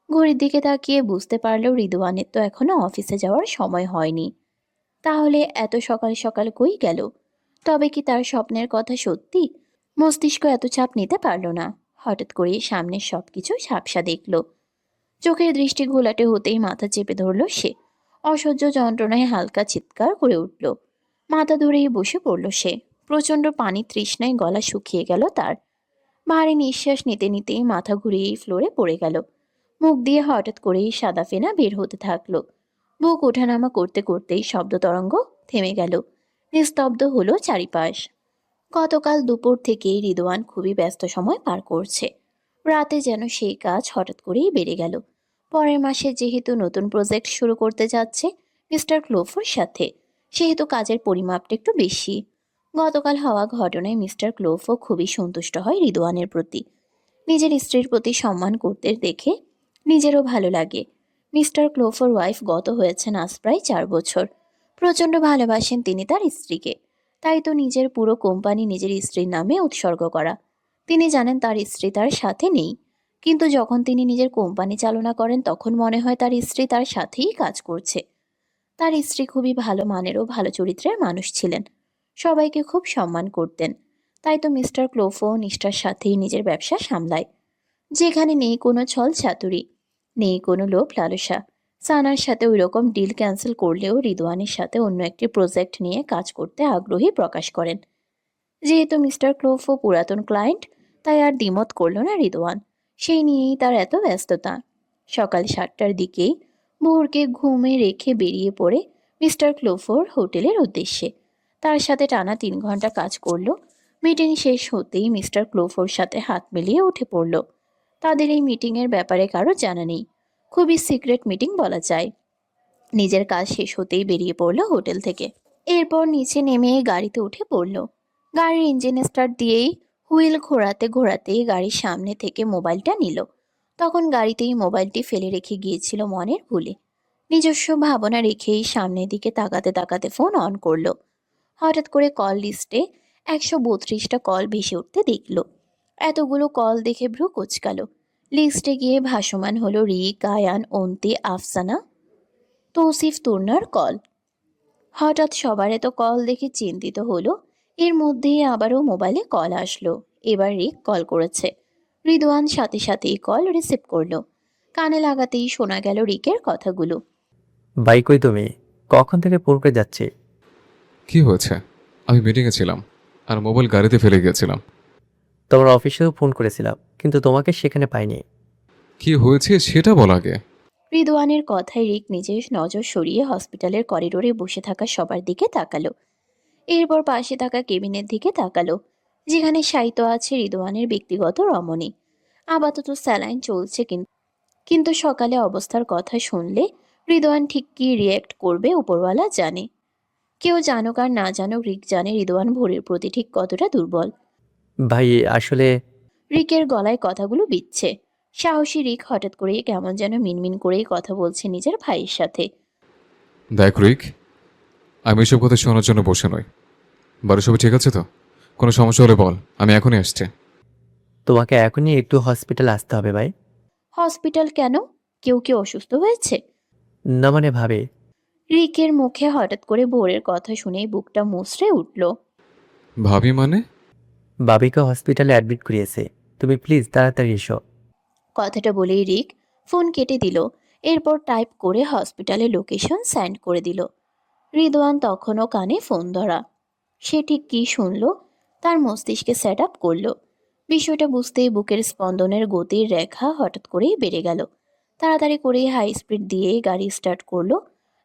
ঘড়ির দিকে তাকিয়ে বুঝতে পারল রিদওয়ানের তো এখনো অফিসে যাওয়ার সময় হয়নি। তাহলে এত সকাল সকাল কই গেল? তবে কি তার স্বপ্নের কথা সত্যি? মস্তিষ্ক এত চাপ নিতে পারল না। হঠাৎ করে সামনের সবকিছু ঝাপসা দেখল। চোখের দৃষ্টি ঘোলাটে হতেই মাথা চেপে ধরল সে। অসহ্য যন্ত্রণায় হালকা চিৎকার করে উঠল। মাথা ধরেই বসে পড়ল সে। প্রচণ্ড পানি তৃষ্ণায় গলা শুকিয়ে গেল তার। ভারী নিঃশ্বাস নিতে নিতেই মাথা ঘুরিয়ে ফ্লোরে পড়ে গেল। মুখ দিয়ে হঠাৎ করেই সাদা ফেনা বের হতে থাকলো। বুক ওঠানামা করতে করতেই শব্দ তরঙ্গ থেমে গেল। নিস্তব্ধ হলো চারিপাশ। গতকাল দুপুর থেকেই রিদওয়ান খুবই ব্যস্ত সময় পার করছে। রাতে যেন সেই কাজ হঠাৎ করেই বেড়ে গেল। পরের মাসে যেহেতু নতুন প্রজেক্ট শুরু করতে যাচ্ছে মিস্টার ক্লোফোর সাথে, সেহেতু কাজের পরিমাপটা একটু বেশি। গতকাল হওয়া ঘটনায় মিস্টার ক্লোফো খুবই সন্তুষ্ট হয় রিদওয়ানের প্রতি। নিজের স্ত্রীর প্রতি সম্মান করতে দেখে নিজেরও ভালো লাগে। মিস্টার ক্লোফোর ওয়াইফ গত হয়েছেন আজ প্রায় 4 বছর। প্রচণ্ড ভালোবাসেন তিনি তার স্ত্রীকে। তাই তো নিজের পুরো কোম্পানি নিজের স্ত্রীর নামে উৎসর্গ করা। তিনি জানেন তার স্ত্রী তার সাথে নেই, কিন্তু যখন তিনি নিজের কোম্পানি চালনা করেন তখন মনে হয় তার স্ত্রী তার সাথেই কাজ করছে। তার স্ত্রী খুবই ভালো মানের ও ভালো চরিত্রের মানুষ ছিলেন। সবাইকে খুব সম্মান করতেন। তাই তো মিস্টার ক্লোফো নিষ্ঠার সাথেই নিজের ব্যবসা সামলায়, যেখানে নেই কোনো ছল চাতুরি, নেই কোনো লোভ লালসা। সানার সাথে ওই রকম ডিল ক্যান্সেল করলেও রিদওয়ানের সাথে অন্য একটি প্রজেক্ট নিয়ে কাজ করতে আগ্রহী প্রকাশ করেন। যেহেতু মিস্টার ক্লোফো পুরাতন ক্লায়েন্ট, তাই আর দ্বিমত করল না রিদওয়ান। সেই নিয়েই তার এত ব্যস্ততা। সকাল 7টার দিকেই ভোরকে ঘুমে রেখে বেরিয়ে পড়ে মিস্টার ক্লোফোর হোটেলের উদ্দেশ্যে। তার সাথে টানা 3 ঘন্টা কাজ করলো। মিটিং শেষ হতেই মিস্টার ক্লোফোর সাথে হাত মিলিয়ে উঠে পড়ল। তাদের এই মিটিংয়ের ব্যাপারে কারো জানা নেই। খুবই সিক্রেট মিটিং বলা যায়। নিজের কাজ শেষ হতেই বেরিয়ে পড়ল হোটেল থেকে। এরপর নিচে নেমে গাড়িতে উঠে পড়ল। গাড়ির ইঞ্জিন স্টার্ট দিয়েই হুইল ঘোরাতে ঘোরাতেই গাড়ির সামনে থেকে মোবাইলটা নিল। তখন গাড়িতেই মোবাইলটি ফেলে রেখে গিয়েছিল মনের ভুলে। নিজস্ব ভাবনা রেখেই সামনের দিকে তাকাতে তাকাতে ফোন অন করলো। হঠাৎ করে কল লিস্টে 132টা কল ভেসে উঠতে দেখল। এতগুলো কল দেখে ভ্রু কুচকাল। লিস্টে গিয়ে ভাসমান হলো রিক, আয়ান, অন্তি, আফসানা, তৌসিফ, তুর্নার কল। হঠাৎ সবার এত কল দেখে চিন্তিত হলো। এর মধ্যেই আবারও মোবাইলে কল আসলো। এবার রিক কল করেছে। রিদওয়ান সাথে সাথেই কল রিসিভ করলো। কানে লাগাতেই শোনা গেল রিকের কথাগুলো। ভাই কই তুমি? কখন থেকে ফোন করে যাচ্ছি। কি হয়েছে? আমি মিটিংয়ে ছিলাম আর মোবাইল গাড়িতে ফেলে গিয়েছিলাম। তোমার অফিসেও ফোন করেছিলাম, কিন্তু তোমাকে সেখানে পাইনি। কি হয়েছে সেটা বল আগে। রিদওয়ানের কথায় রিক নিজের নজর সরিয়ে হসপিটালের করিডোরে বসে থাকা সবার দিকে তাকালো। এরপর পাশে থাকা কেবিনের দিকে তাকালো, যেখানে শায়িত আছে রিদওয়ানের ব্যক্তিগত রমণী। আপাতত স্যালাইন চলছে, কিন্তু সকালে অবস্থার কথা শুনলে রিদওয়ান ঠিক কি রিয়্যাক্ট করবে উপরওয়ালা জানে। কেউ জানুক আর না জানুক, রিক জানে রিদওয়ান ভোরের প্রতি ঠিক কতটা দুর্বল। ভাই আসলে রিকের গলায় কথাগুলো বিচ্ছে। সাহসী রিক হঠাৎ করে কেমন যেন মিনমিন করেই কথা বলছে নিজের ভাইয়ের সাথে। দেখ রিক, আমি এসব কথা শোনার জন্য বসে নই। বাড়ি সবাই ঠিক আছে তো? কোনো সমস্যা হলে বল, আমি এখনই আসছি। তোমাকে এখনই একটু হসপিটাল আসতে হবে ভাই। হসপিটাল কেন? কেউ কি অসুস্থ হয়েছে? না মানে ভাবে, রিকের মুখে হঠাৎ করে বোরের কথা শুনেই বুকটা মুচড়ে উঠল। ভাবি মানে? বাবিকে হসপিটালে অ্যাডমিট করিয়েছে। তুমি প্লিজ তাড়াতাড়ি এসো। কথাটা বলেই রিক ফোন কেটে দিল। এরপর টাইপ করে হসপিটালের লোকেশন সেন্ড করে দিল। রিদওয়ান তখনও কানে ফোন ধরা। সে ঠিক কী শুনল তার মস্তিষ্কে সেট আপ করলো। বিষয়টা বুঝতেই বুকের স্পন্দনের গতির রেখা হঠাৎ করেই বেড়ে গেল। তাড়াতাড়ি করেই হাই স্পিড দিয়ে গাড়ি স্টার্ট করলো।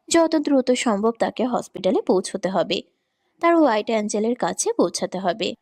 যত দ্রুত সম্ভব তাকে হসপিটালে পৌঁছতে হবে, তার হোয়াইট অ্যাঞ্জেলের কাছে পৌঁছাতে হবে।